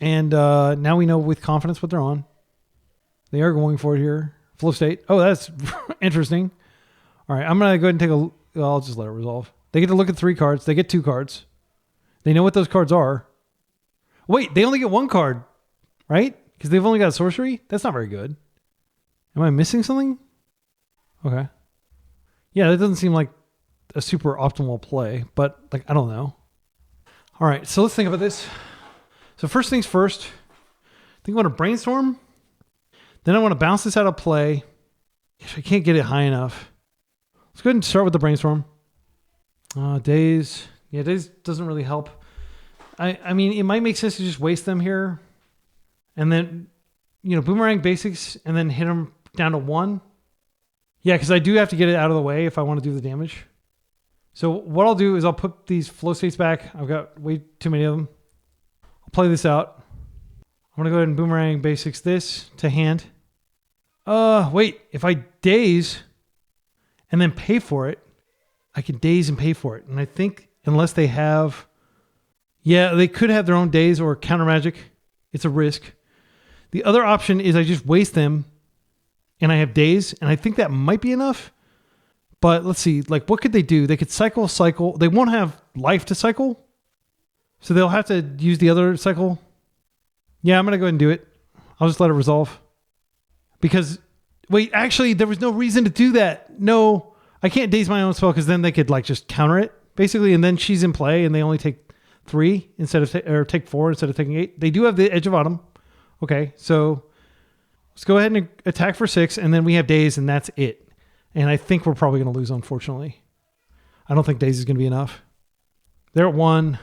And now we know with confidence what they're on. They are going for it here. Flow state. Oh, that's interesting. All right, I'm going to go ahead and I'll just let it resolve. They get to look at 3 cards. They get 2 cards. They know what those cards are. Wait, they only get 1 card, right? Because they've only got a sorcery? That's not very good. Am I missing something? Okay. Yeah, that doesn't seem like a super optimal play, but like, I don't know. All right, so let's think about this. So first things first, I think I want to brainstorm. Then I want to bounce this out of play. If I can't get it high enough. Let's go ahead and start with the brainstorm. Daze. Yeah, Daze doesn't really help. I mean, it might make sense to just waste them here. And then, Boomerang Basics and then hit them down to 1. Yeah, because I do have to get it out of the way if I want to do the damage. So what I'll do is I'll put these flow states back. I've got way too many of them. I'll play this out. I'm going to go ahead and Boomerang Basics this to hand. Wait, if I Daze and then pay for it, I can Daze and pay for it. And I think unless they have... Yeah, they could have their own Daze or counter magic. It's a risk. The other option is I just waste them and I have Daze. And I think that might be enough. But let's see. Like, what could they do? They could cycle. They won't have life to cycle. So they'll have to use the other cycle. Yeah, I'm going to go ahead and do it. I'll just let it resolve. Because, wait, actually, there was no reason to do that. No, I can't Daze my own spell because then they could like just counter it, basically. And then she's in play and they only take 3 instead of, or take 4 instead of taking 8. They do have the Edge of Autumn. Okay, so let's go ahead and attack for 6 and then we have Daze and that's it. And I think we're probably going to lose, unfortunately. I don't think Daze is going to be enough. They're at 1.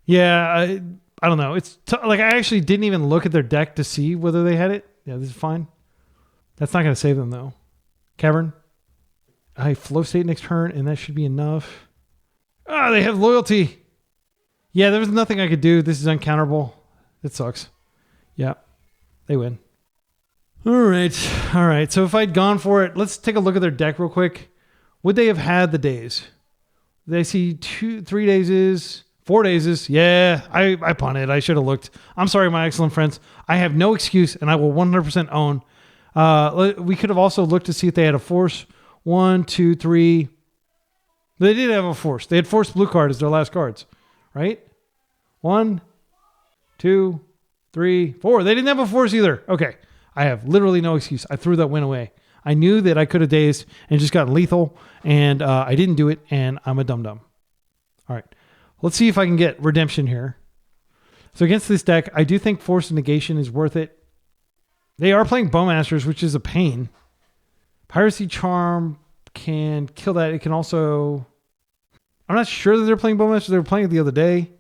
Yeah, I don't know. It's like I actually didn't even look at their deck to see whether they had it. Yeah, this is fine. That's not going to save them, though. Cavern. I flow state next turn, and that should be enough. They have loyalty. Yeah, there was nothing I could do. This is uncounterable. It sucks. Yeah, they win. All right. So if I'd gone for it, let's take a look at their deck real quick. Would they have had the Daze? They see 3 Dazes, 4 days is, yeah, I punted. I should have looked. I'm sorry, my excellent friends. I have no excuse, and I will 100% own. We could have also looked to see if they had a force. 1, 2, 3. They did have a force. They had force blue card as their last cards, right? 1, 2, 3, 4. They didn't have a force either. Okay. I have literally no excuse. I threw that win away. I knew that I could have dazed and just gotten lethal, and I didn't do it, and I'm a dum-dum. All right. Let's see if I can get redemption here. So against this deck, I do think Force of Negation is worth it. They are playing Bowmasters, which is a pain. Piracy Charm can kill that. It can also... I'm not sure that they're playing Bowmasters. They were playing it the other day.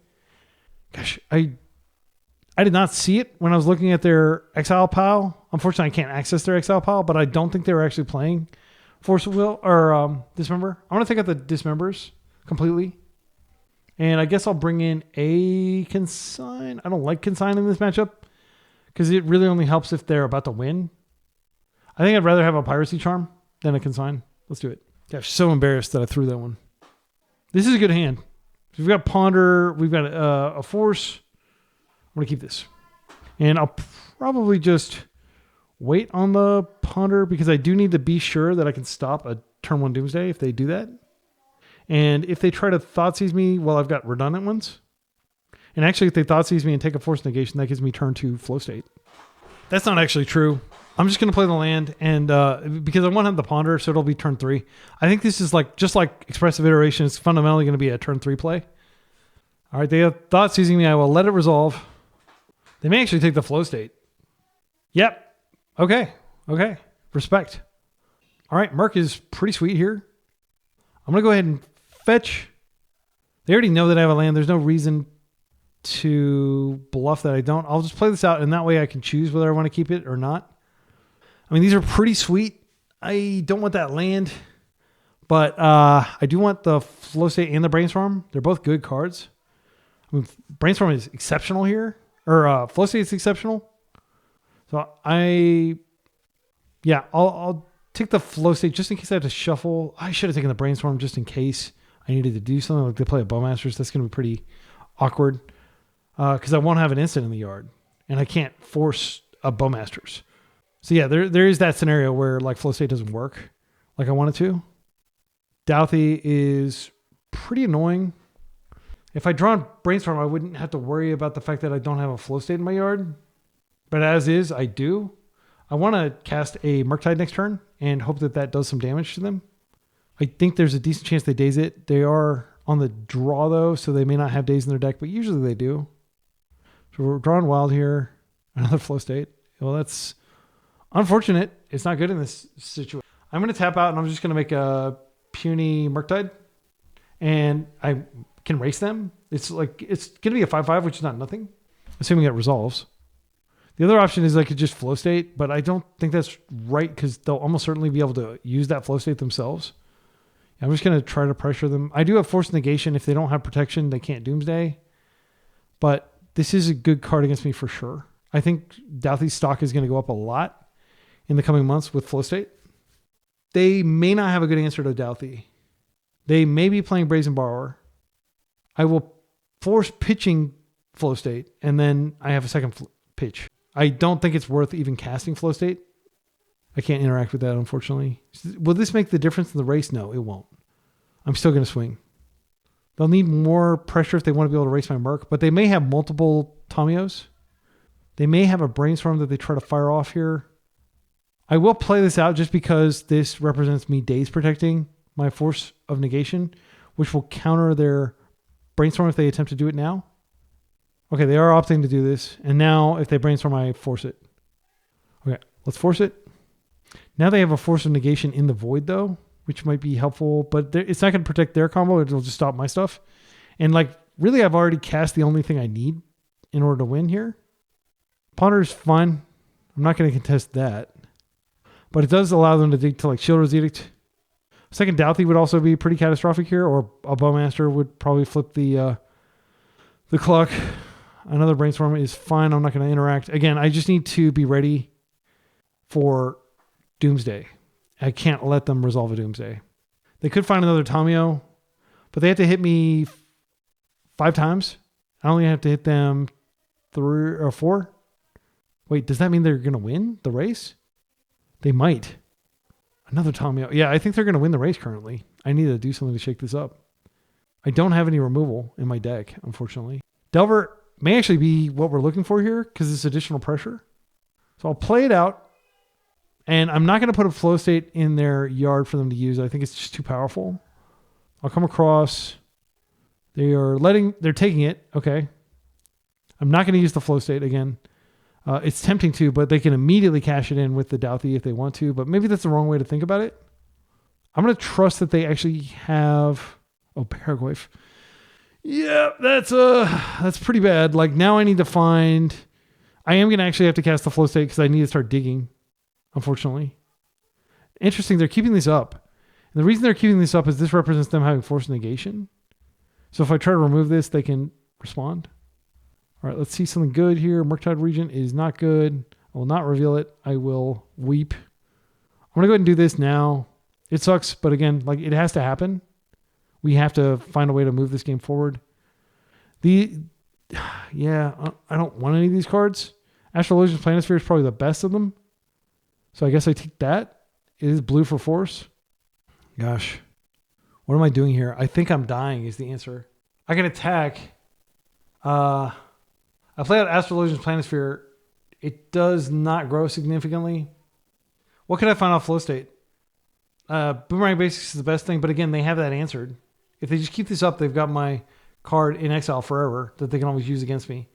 Gosh, I did not see it when I was looking at their Exile pile. Unfortunately, I can't access their Exile pile, but I don't think they were actually playing Force of Will or Dismember. I want to take out the Dismembers completely. And I guess I'll bring in a Consign. I don't like Consign in this matchup because it really only helps if they're about to win. I think I'd rather have a Piracy Charm than a Consign. Let's do it. Gosh, so embarrassed that I threw that one. This is a good hand. We've got Ponder. We've got a Force. I'm going to keep this. And I'll probably just wait on the Ponder because I do need to be sure that I can stop a turn 1 Doomsday if they do that. And if they try to Thoughtseize me, well, I've got redundant ones. And actually, if they Thoughtseize me and take a Force Negation, that gives me turn 2 Flow State. That's not actually true. I'm just going to play the land, and because I want to have the Ponder, so it'll be turn 3. I think this is just like Expressive Iteration. It's fundamentally going to be a turn 3 play. All right, they have Thoughtseizing me. I will let it resolve. They may actually take the Flow State. Yep. Okay. Respect. All right, Merc is pretty sweet here. I'm going to go ahead and fetch. They already know that I have a land. There's no reason to bluff that I don't. I'll just play this out, and that way I can choose whether I want to keep it or not. I mean, these are pretty sweet. I don't want that land, but I do want the Flow State and the Brainstorm. They're both good cards. I mean, Brainstorm is exceptional here, or Flow State is exceptional. So I'll take the Flow State just in case I have to shuffle. I should have taken the Brainstorm just in case I needed to do something like they play a Bowmasters. That's going to be pretty awkward because I won't have an instant in the yard, and I can't force a Bowmasters. So yeah, there is that scenario where Flow State doesn't work like I want it to. Douthie is pretty annoying. If I draw on Brainstorm, I wouldn't have to worry about the fact that I don't have a Flow State in my yard. But as is, I do. I want to cast a Murktide next turn and hope that does some damage to them. I think there's a decent chance they daze it. They are on the draw, though, so they may not have daze in their deck, but usually they do. So we're drawing wild here. Another Flow State. Well, that's unfortunate. It's not good in this situation. I'm going to tap out, and I'm just going to make a puny Murktide, and I can race them. It's going to be a 5/5, which is not nothing, assuming it resolves. The other option is I could just Flow State, but I don't think that's right because they'll almost certainly be able to use that Flow State themselves. I'm just going to try to pressure them. I do have Force Negation. If they don't have protection, they can't Doomsday. But this is a good card against me for sure. I think Douthie's stock is going to go up a lot in the coming months with Flow State. They may not have a good answer to Douthie. They may be playing Brazen Borrower. I will force pitching Flow State, and then I have a second pitch. I don't think it's worth even casting Flow State. I can't interact with that, unfortunately. Will this make the difference in the race? No, it won't. I'm still going to swing. They'll need more pressure if they want to be able to race my Merc, but they may have multiple Tamios. They may have a Brainstorm that they try to fire off here. I will play this out just because this represents me daze protecting my Force of Negation, which will counter their Brainstorm if they attempt to do it now. Okay, they are opting to do this. And now if they Brainstorm, I force it. Okay, let's force it. Now they have a Force of Negation in the Void, though, which might be helpful. But it's not going to protect their combo. It'll just stop my stuff. And really, I've already cast the only thing I need in order to win here. Ponder's fine. I'm not going to contest that. But it does allow them to dig to Shieldred's Edict. Second Douthie would also be pretty catastrophic here. Or a Bowmaster would probably flip the clock. Another Brainstorm is fine. I'm not going to interact. Again, I just need to be ready for Doomsday. I can't let them resolve a Doomsday. They could find another Tamio, but they have to hit me 5 times. I only have to hit them 3 or 4. Wait, does that mean they're going to win the race? They might. Another Tommy. Yeah, I think they're going to win the race currently. I need to do something to shake this up. I don't have any removal in my deck, unfortunately. Delver may actually be what we're looking for here because it's additional pressure. So I'll play it out. And I'm not going to put a flow state in their yard for them to use. I think it's just too powerful. I'll come across. They're taking it. Okay. I'm not going to use the flow state again. It's tempting to, but they can immediately cash it in with the Douthie if they want to. But maybe that's the wrong way to think about it. I'm going to trust that they actually have... Oh, Paraguay. Yeah, that's pretty bad. Like now I need to find... I am going to actually have to cast the flow state because I need to start digging, unfortunately. Interesting, they're keeping this up. And the reason they're keeping this up is this represents them having force negation. So if I try to remove this, they can respond. All right, let's see something good here. Murktide Regent is not good. I will not reveal it. I will weep. I'm going to go ahead and do this now. It sucks, but again, like it has to happen. We have to find a way to move this game forward. Yeah, I don't want any of these cards. Astrologian's Planisphere is probably the best of them. So I guess I take that. It is blue for force. Gosh. What am I doing here? I think I'm dying is the answer. I can attack. I play out Astrologian's Planisphere. It does not grow significantly. What can I find off flow state? Boomerang Basics is the best thing, but again, they have that answered. If they just keep this up, they've got my card in exile forever that they can always use against me.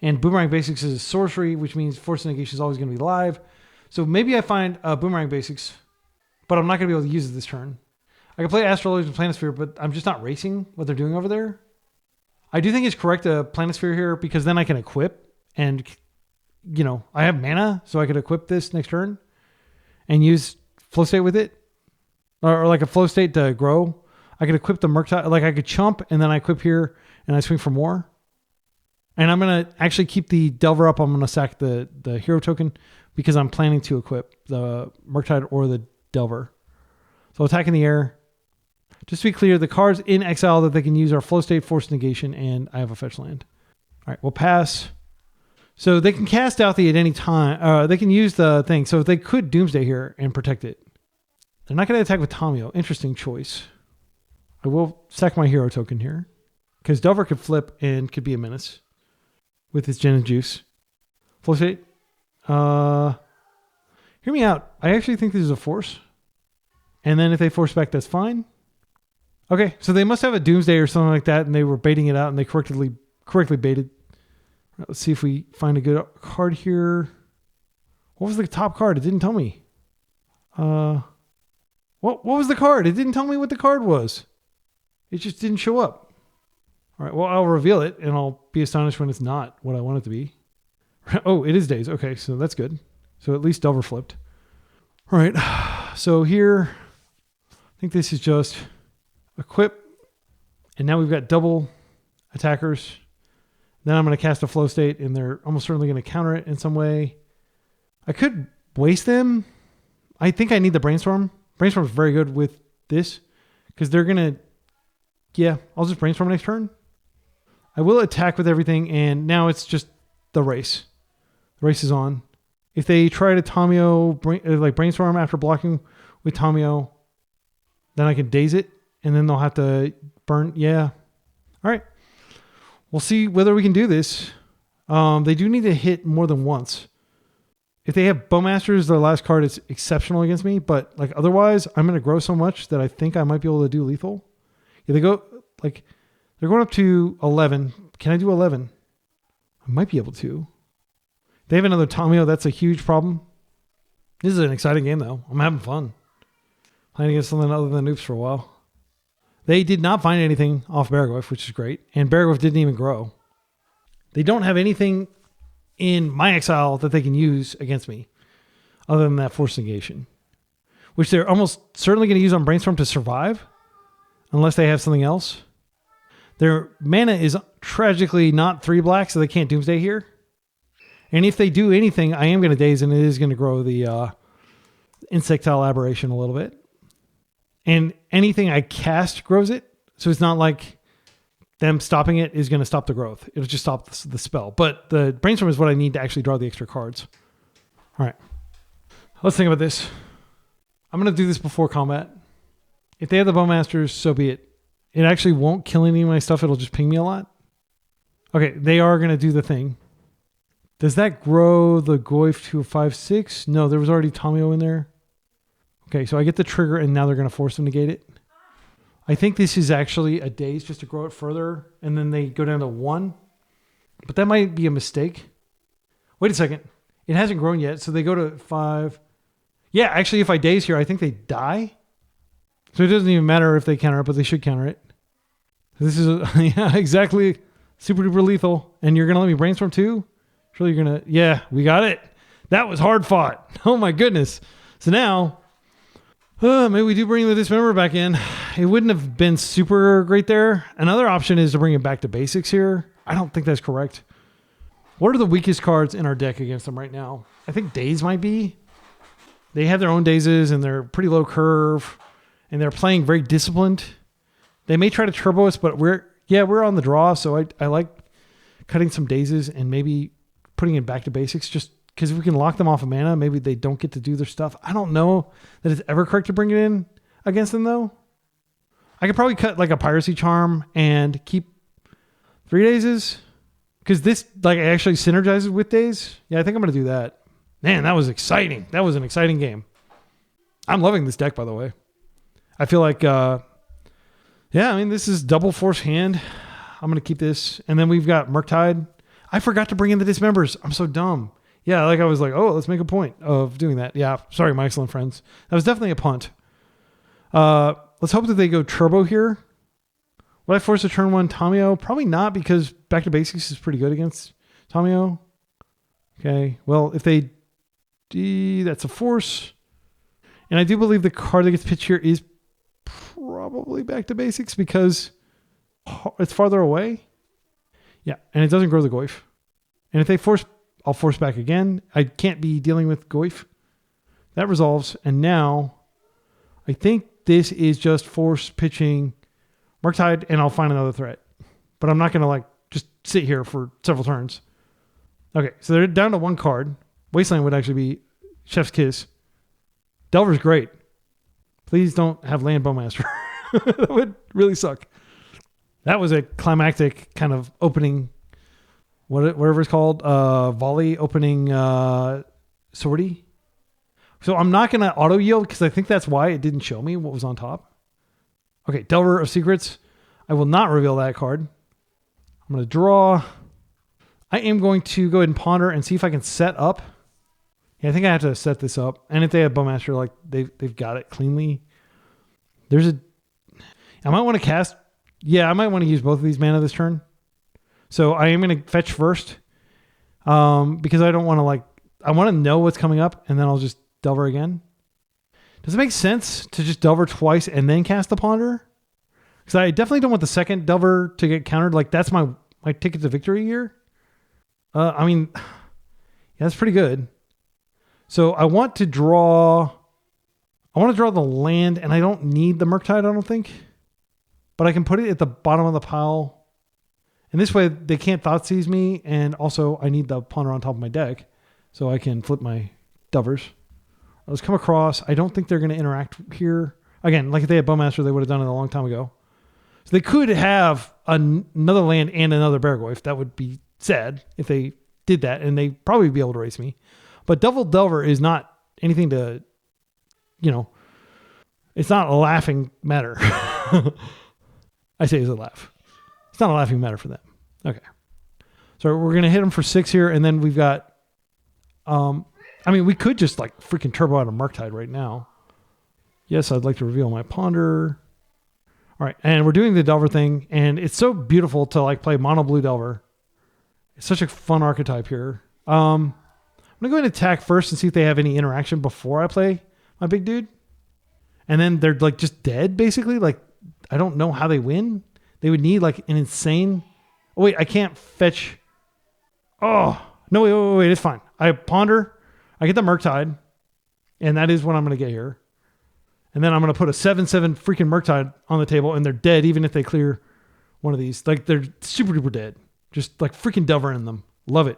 And Boomerang Basics is a sorcery, which means force negation is always going to be live. So maybe I find Boomerang Basics, but I'm not going to be able to use it this turn. I can play Astrologian's Planisphere, but I'm just not racing what they're doing over there. I do think it's correct to Planisphere here because then I can equip and, I have mana, so I could equip this next turn and use flow state with it. Or like a flow state to grow. I could equip the Murktide, like I could chump and then I equip here and I swing for more. And I'm going to actually keep the Delver up. I'm going to sack the hero token because I'm planning to equip the Murktide or the Delver. So attack in the air. Just to be clear, the cards in exile that they can use are flow state, force negation, and I have a fetch land. All right, we'll pass. So they can cast Douthie at any time. They can use the thing. So they could Doomsday here and protect it. They're not going to attack with Tamio. Interesting choice. I will sack my hero token here because Delver could flip and could be a menace with his Gen and Juice. Flow state. Hear me out. I actually think this is a force. And then if they force back, that's fine. Okay, so they must have a Doomsday or something like that, and they were baiting it out, and they correctly baited. Right, let's see if we find a good card here. What was the top card? It didn't tell me. What was the card? It didn't tell me what the card was. It just didn't show up. All right, well, I'll reveal it, and I'll be astonished when it's not what I want it to be. Oh, it is Days. Okay, so that's good. So at least Delver flipped. All right, so here, I think this is just equip, and now we've got double attackers. Then I'm going to cast a flow state, and they're almost certainly going to counter it in some way. I could waste them. I think I need the Brainstorm. Brainstorm is very good with this because they're going to... Yeah, I'll just Brainstorm next turn. I will attack with everything, and now it's just the race. The race is on. If they try to Tamio, Brainstorm after blocking with Tamio, then I can Daze it, and then they'll have to burn. Yeah. All right. We'll see whether we can do this. They do need to hit more than once. If they have Bowmasters, their last card is exceptional against me, but otherwise, I'm going to grow so much that I think I might be able to do lethal. Yeah, they're going up to 11. Can I do 11? I might be able to. They have another Tamio. That's a huge problem. This is an exciting game, though. I'm having fun. Playing against something other than Oops for a while. They did not find anything off Baragwif, which is great. And Baragwif didn't even grow. They don't have anything in my exile that they can use against me other than that force negation, which they're almost certainly going to use on Brainstorm to survive unless they have something else. Their mana is tragically not 3 black, so they can't Doomsday here. And if they do anything, I am going to Daze, and it is going to grow the Insectile Aberration a little bit. And anything I cast grows it. So it's not like them stopping it is going to stop the growth. It'll just stop the spell. But the brainstorm is what I need to actually draw the extra cards. All right. Let's think about this. I'm going to do this before combat. If they have the Bowmasters, so be it. It actually won't kill any of my stuff. It'll just ping me a lot. Okay, they are going to do the thing. Does that grow the Goyf to a 5/6? No, there was already Tomio in there. Okay, so I get the trigger, and now they're going to force them to negate it. I think this is actually a daze just to grow it further, and then they go down to 1. But that might be a mistake. Wait a second. It hasn't grown yet, so they go to 5. Yeah, actually, if I daze here, I think they die. So it doesn't even matter if they counter it, but they should counter it. This is, yeah, exactly. Super duper lethal. And you're going to let me brainstorm too? Surely you're going to, yeah, we got it. That was hard fought. Oh my goodness. So now, maybe we do bring the Dismember back in. It wouldn't have been super great there. Another option is to bring it back to basics here. I don't think that's correct. What are the weakest cards in our deck against them right now? I think Daze might be. They have their own Dazes and they're pretty low curve. And they're playing very disciplined. They may try to turbo us, but we're on the draw. So I like cutting some Dazes and maybe putting it back to basics just because if we can lock them off of mana, maybe they don't get to do their stuff. I don't know that it's ever correct to bring it in against them though. I could probably cut like a Piracy Charm and keep 3 Dazes because this like actually synergizes with Daze. Yeah, I think I'm going to do that. Man, that was exciting. That was an exciting game. I'm loving this deck, by the way. I feel like, yeah, I mean, this is double force hand. I'm going to keep this. And then we've got Murktide. I forgot to bring in the Dismembers. I'm so dumb. Yeah, like I was like, oh, let's make a point of doing that. Yeah, sorry, my excellent friends. That was definitely a punt. Let's hope that they go turbo here. Would I force a turn 1 Tomio? Probably not because back to basics is pretty good against Tomio. Okay, well, if they do, that's a force. And I do believe the card that gets pitched here is probably back to basics because it's farther away. Yeah, and it doesn't grow the Goyf. And if they force, I'll force back again. I can't be dealing with Goyf. That resolves. And now I think this is just force pitching Murktide and I'll find another threat. But I'm not going to like just sit here for several turns. Okay, so they're down to 1 card. Wasteland would actually be Chef's Kiss. Delver's great. Please don't have land Bowmaster. That would really suck. That was a climactic kind of opening, whatever it's called, volley opening sortie. So I'm not going to auto yield because I think that's why it didn't show me what was on top. Okay, Delver of Secrets. I will not reveal that card. I'm going to draw. I am going to go ahead and ponder and see if I can set up. Yeah, I think I have to set this up. And if they have Bowmaster, like they've got it cleanly. I might want to cast. Yeah, I might want to use both of these mana this turn. So I am going to fetch first. Because I don't want to I want to know what's coming up and then I'll just Delver again. Does it make sense to just Delver twice and then cast the Ponder? Because I definitely don't want the second Delver to get countered. Like that's my ticket to victory here. I mean, yeah, that's pretty good. So I want to draw the land and I don't need the Murktide, I don't think. But I can put it at the bottom of the pile. And this way they can't Thoughtseize me. And also I need the Ponder on top of my deck so I can flip my Delvers. Let's come across. I don't think they're going to interact here. Again, like if they had Bowmaster, they would have done it a long time ago. So they could have another land and another Beargoyf. That would be sad if they did that, and they'd probably be able to race me. But Double Delver is not anything to, it's not a laughing matter. I say it's a laugh. It's not a laughing matter for them. Okay. So we're going to hit them for 6 here, and then we've got, we could just freaking turbo out a Murktide right now. Yes, I'd like to reveal my Ponder. All right, and we're doing the Delver thing, and it's so beautiful to play mono blue Delver. It's such a fun archetype here. I'm going to go ahead and attack first and see if they have any interaction before I play my big dude. And then they're just dead, basically. I don't know how they win. They would need an insane... Oh, wait, I can't fetch... Oh, no, wait, it's fine. I Ponder, I get the Murktide, and that is what I'm going to get here. And then I'm going to put a 7/7 freaking Murktide on the table, and they're dead even if they clear one of these. Like they're super duper dead. Just like freaking Delver in them. Love it.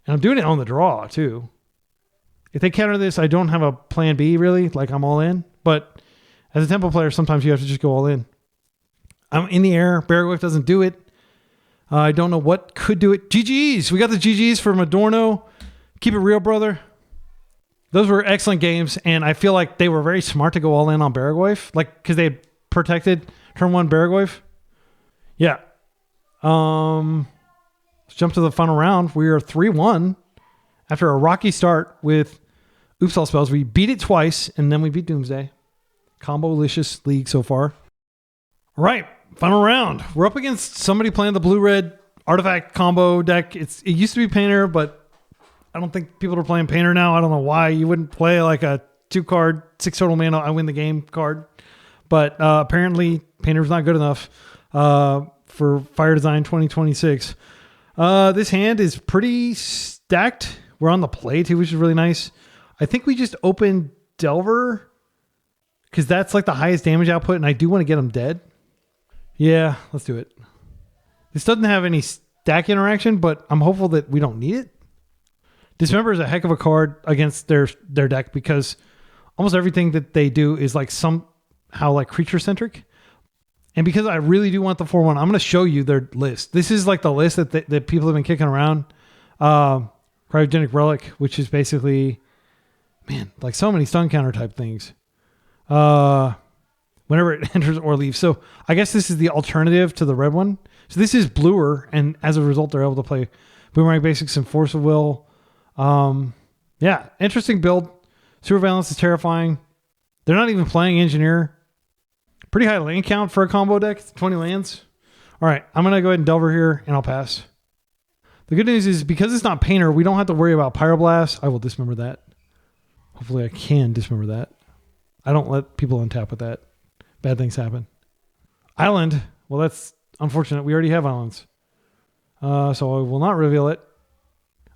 And I'm doing it on the draw too. If they counter this, I don't have a plan B really. Like I'm all in. But as a tempo player, sometimes you have to just go all in. I'm in the air. Baraglyph doesn't do it. I don't know what could do it. GG's. We got the GG's from Adorno. Keep it real, brother. Those were excellent games, and I feel like they were very smart to go all in on Baraglyph, like because they had protected turn 1 Baraglyph. Yeah. Let's jump to the final round. We are 3-1 after a rocky start with Oops All Spells. We beat it twice, and then we beat Doomsday. Combo-licious league so far. All right, final round. We're up against somebody playing the blue-red artifact combo deck. It used to be Painter, but I don't think people are playing Painter now. I don't know why. You wouldn't play like a 2-card, 6 total mana, I win the game card. But apparently Painter's not good enough for Fire Design 2026. This hand is pretty stacked. We're on the play too, which is really nice. I think we just opened Delver because that's like the highest damage output, and I do want to get him dead. Yeah, let's do it. This doesn't have any stack interaction, but I'm hopeful that we don't need it. Dismember is a heck of a card against their deck because almost everything that they do is like somehow like creature centric. And because I really do want the 4-1, I'm going to show you their list. This is like the list that people have been kicking around. Cryogenic Relic, which is basically, man, like so many stun counter type things. Whenever it enters or leaves. So I guess this is the alternative to the red one. So this is bluer, and as a result, they're able to play Boomerang Basics and Force of Will. Yeah, interesting build. Super Valence is terrifying. They're not even playing Engineer. Pretty high land count for a combo deck, 20 lands. All right, I'm going to go ahead and Delver here, and I'll pass. The good news is because it's not Painter, we don't have to worry about Pyroblast. I will dismember that. Hopefully I can dismember that. I don't let people untap with that. Bad things happen. Island. Well, that's unfortunate. We already have islands. So I will not reveal it.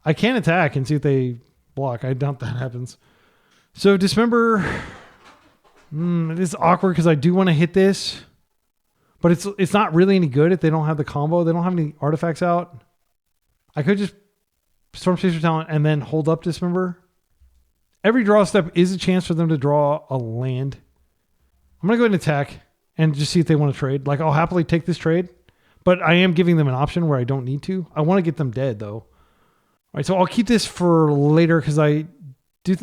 I can attack and see if they block. I doubt that happens. So Dismember. It is awkward because I do want to hit this. But it's not really any good if they don't have the combo. They don't have any artifacts out. I could just Storm Chaser Talent and then hold up Dismember. Every draw step is a chance for them to draw a land. I'm going to go ahead and attack and just see if they want to trade. Like, I'll happily take this trade, but I am giving them an option where I don't need to. I want to get them dead, though. All right, so I'll keep this for later because I think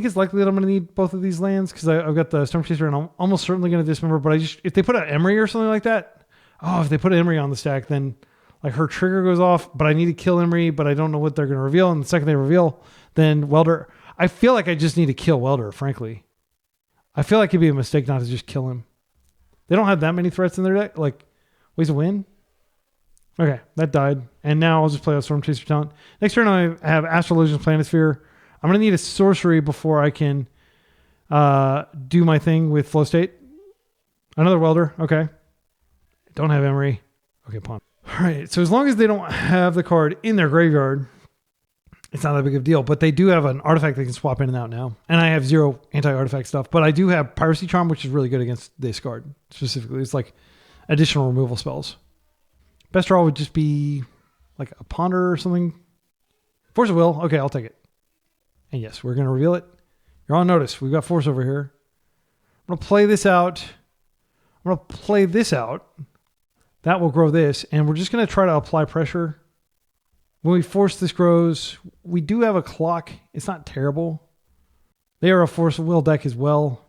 it's likely that I'm going to need both of these lands because I've got the Storm Chaser and I'm almost certainly going to Dismember, but if they put an Emery or something like that, if they put an Emery on the stack, then like her trigger goes off, but I need to kill Emery, but I don't know what they're going to reveal. And the second they reveal, then Welder. I feel like I just need to kill Welder, frankly. I feel like it'd be a mistake not to just kill him. They don't have that many threats in their deck. Like, ways to win. Okay, that died. And now I'll just play a Storm Chaser Talent. Next turn I have Astrologian's Planisphere. I'm going to need a sorcery before I can do my thing with Flow State. Another Welder. Okay. Don't have Emery. Okay, pawn. All right, so as long as they don't have the card in their graveyard, it's not that big of a deal, but they do have an artifact they can swap in and out now. And I have 0 anti-artifact stuff, but I do have Piracy Charm, which is really good against this card specifically. It's like additional removal spells. Best draw would just be like a Ponder or something. Force of Will. Okay, I'll take it. And yes, we're going to reveal it. You're on notice. We've got Force over here. I'm going to play this out. That will grow this, and we're just going to try to apply pressure. When we force this grows, we do have a clock. It's not terrible. They are a Force of Will deck as well.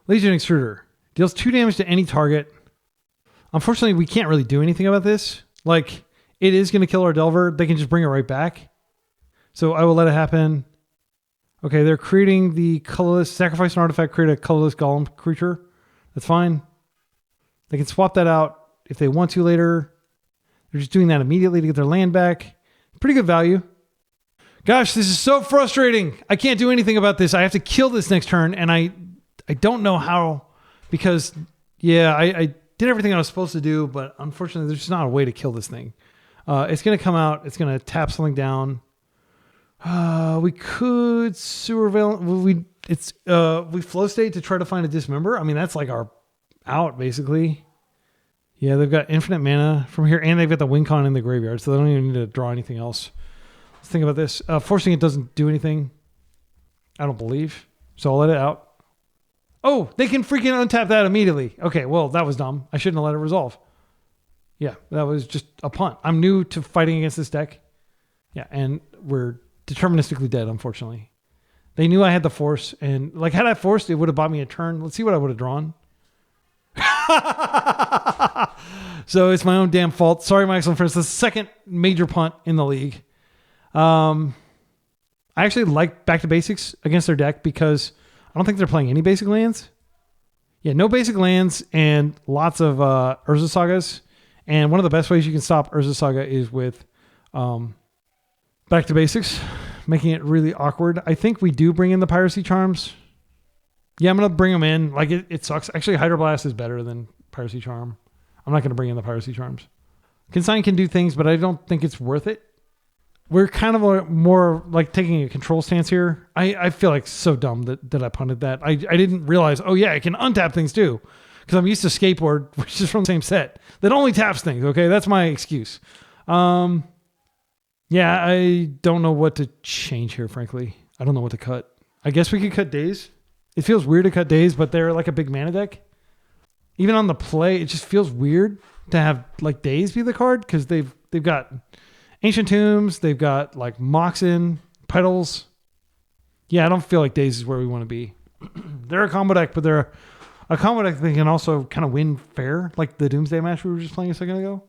Legion Extruder. Deals 2 damage to any target. Unfortunately, we can't really do anything about this. Like, it is going to kill our Delver. They can just bring it right back. So I will let it happen. Okay, they're creating the colorless, sacrifice an artifact, create a colorless golem creature. That's fine. They can swap that out if they want to later. They're just doing that immediately to get their land back. Pretty good value. Gosh, this is so frustrating. I can't do anything about this. I have to kill this next turn, and I don't know how, because, yeah, I did everything I was supposed to do, but unfortunately, there's just not a way to kill this thing. It's going to come out. It's going to tap something down. We could Sewer Veil. We Flow State to try to find a Dismember. I mean, that's like our out, basically. Yeah, they've got infinite mana from here, and they've got the win con in the graveyard, so they don't even need to draw anything else. Let's think about this. Forcing it doesn't do anything, I don't believe, so I'll let it out. Oh, they can freaking untap that immediately. Okay, well, that was dumb. I shouldn't have let it resolve. Yeah, that was just a punt. I'm new to fighting against this deck. Yeah, and we're deterministically dead, unfortunately. They knew I had the force, and like had I forced, it would have bought me a turn. Let's see what I would have drawn. So it's my own damn fault. Sorry, my excellent friends. The second major punt in the league. I actually like back to basics against their deck because I don't think they're playing any basic lands. Yeah, no basic lands and lots of Urza Sagas. And one of the best ways you can stop Urza Saga is with back to basics, making it really awkward. I think we do bring in the Piracy Charms. Yeah, I'm going to bring them in. Like, it sucks. Actually, Hydroblast is better than Piracy Charm. I'm not going to bring in the Piracy Charms. Consign can do things, but I don't think it's worth it. We're kind of more like taking a control stance here. I feel like so dumb that I punted that. I didn't realize, oh yeah, I can untap things too. Because I'm used to Skateboard, which is from the same set, that only taps things, okay? That's my excuse. Yeah, I don't know what to change here, frankly. I don't know what to cut. I guess we could cut Days. It feels weird to cut Days, but they're like a big mana deck. Even on the play, it just feels weird to have like Days be the card because they've got Ancient Tombs, they've got like Moxen, Petals. Yeah, I don't feel like Days is where we want to be. They're a combo deck, but they're a combo deck that can also kind of win fair, like the Doomsday match we were just playing a second ago.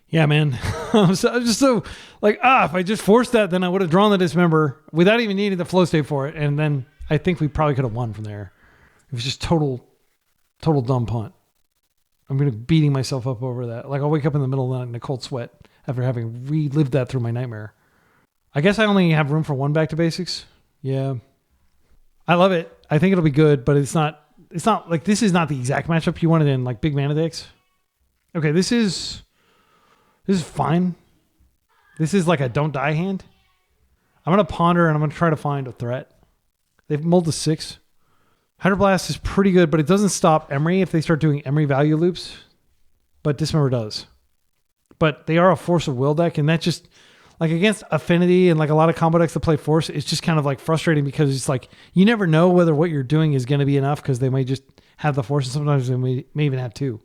Yeah, man. I was just so like, if I just forced that, then I would have drawn the Dismember without even needing the flow state for it. And then I think we probably could have won from there. It was just total dumb punt. I'm going to be beating myself up over that. Like I'll wake up in the middle of the night in a cold sweat after having relived that through my nightmare. I guess I only have room for one back to basics. Yeah. I love it. I think it'll be good, but it's not like this is not the exact matchup you wanted in like big mana decks. Okay, this is fine. This is like a don't die hand. I'm going to ponder and I'm going to try to find a threat. They've mulled to 6. Hydroblast is pretty good, but it doesn't stop Emery if they start doing Emery value loops. But Dismember does. But they are a Force of Will deck, and that just, like against Affinity and like a lot of combo decks that play Force, it's just kind of like frustrating because it's like you never know whether what you're doing is going to be enough because they may just have the Force, and sometimes they may even have 2.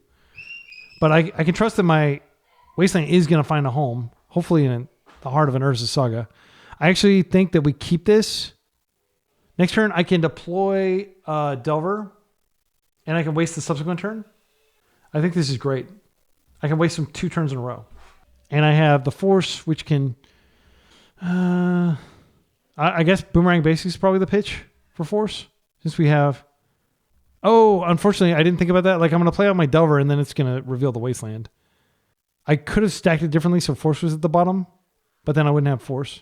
But I can trust that my Wasteland is going to find a home, hopefully in the heart of an Urza Saga. I actually think that we keep this. Next turn, I can deploy Delver, and I can waste the subsequent turn. I think this is great. I can waste them 2 turns in a row. And I have the Force, which can... I guess Boomerang Basics is probably the pitch for Force, since we have... Oh, unfortunately, I didn't think about that. Like, I'm going to play out my Delver, and then it's going to reveal the Wasteland. I could have stacked it differently so Force was at the bottom, but then I wouldn't have Force.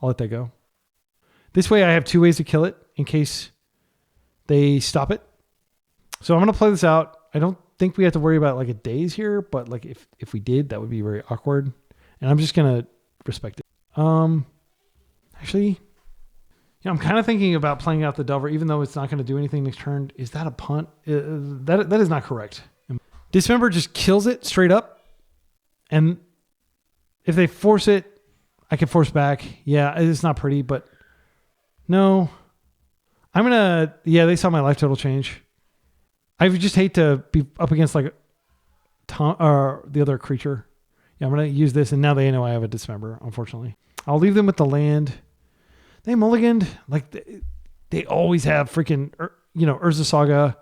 I'll let that go. This way I have 2 ways to kill it in case they stop it. So I'm going to play this out. I don't think we have to worry about like a Daze here, but like if we did, that would be very awkward. And I'm just going to respect it. Actually, yeah, I'm kind of thinking about playing out the Delver, even though it's not going to do anything next turn. Is that a punt? That is not correct. Dismember just kills it straight up. And if they force it, I can force back. Yeah, it's not pretty, but no. I'm going to... Yeah, they saw my life total change. I would just hate to be up against like the other creature. Yeah, I'm going to use this, and now they know I have a Dismember, unfortunately. I'll leave them with the land. They mulliganed. Like, they always have freaking, Urza Saga.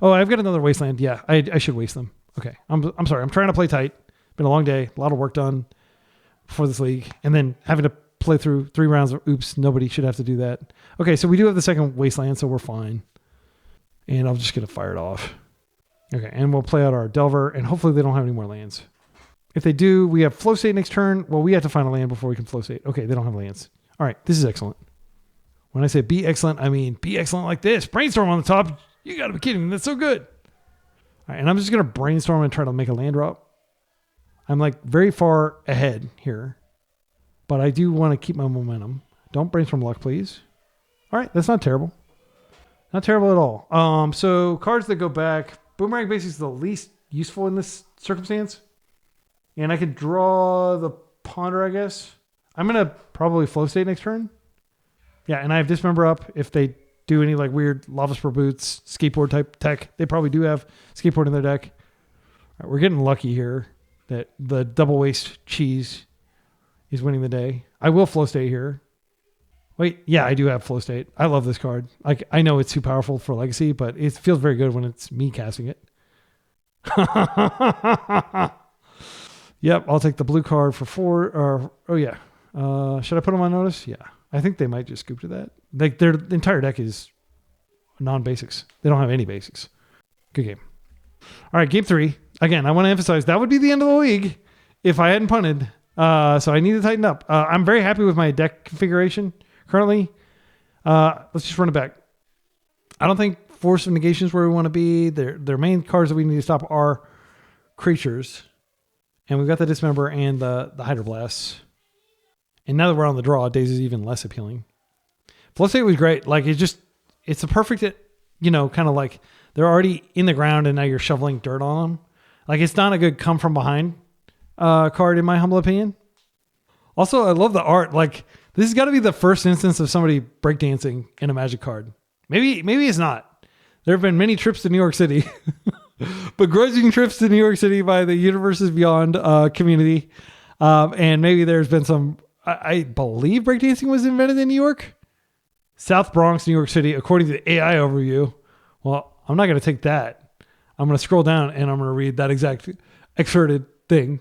Oh, I've got another Wasteland. Yeah, I should waste them. Okay, I'm sorry. I'm trying to play tight. Been a long day. A lot of work done before this league. And then having to play through 3 rounds of oops. Nobody should have to do that. Okay, so we do have the second Wasteland, so we're fine. And I'm just going to fire it off. Okay, and we'll play out our Delver, and hopefully they don't have any more lands. If they do, we have Flow State next turn. Well, we have to find a land before we can Flow State. Okay, they don't have lands. All right, this is excellent. When I say be excellent, I mean be excellent like this. Brainstorm on the top. You got to be kidding me. That's so good. All right, and I'm just going to brainstorm and try to make a land drop. I'm like very far ahead here, but I do want to keep my momentum. Don't brainstorm luck, please. All right, that's not terrible. Not terrible at all. So cards that go back. Boomerang Basics is the least useful in this circumstance. And I could draw the Ponder, I guess. I'm going to probably flow state next turn. Yeah, and I have Dismember up. If they do any like weird Lava Spur Boots, Skateboard type tech, they probably do have Skateboard in their deck. All right, we're getting lucky here that the double waste cheese is winning the day. I will flow state here. Wait, yeah, I do have flow state. I love this card. Like, I know it's too powerful for Legacy, but it feels very good when it's me casting it. Yep, I'll take the blue card for 4. Or oh yeah, should I put them on notice? Yeah, I think they might just scoop to that. Like their entire deck is non-basics. They don't have any basics. Good game. All right, game 3. Again, I want to emphasize that would be the end of the league if I hadn't punted. So I need to tighten up. I'm very happy with my deck configuration currently. Let's just run it back. I don't think Force of Negation is where we want to be. Their main cards that we need to stop are creatures. And we've got the Dismember and the Hydroblasts. And now that we're on the draw, Daze is even less appealing. Flow State was great. Like, it's a perfect, kind of like they're already in the ground and now you're shoveling dirt on them. Like, it's not a good come from behind card in my humble opinion. Also, I love the art. Like, this has got to be the first instance of somebody breakdancing in a Magic card. Maybe it's not. There have been many trips to New York City. Begrudging trips to New York City by the Universes Beyond community. And maybe there's been some, I believe breakdancing was invented in New York. South Bronx, New York City, according to the AI overview. Well, I'm not going to take that. I'm going to scroll down and I'm going to read that exact excerpted thing.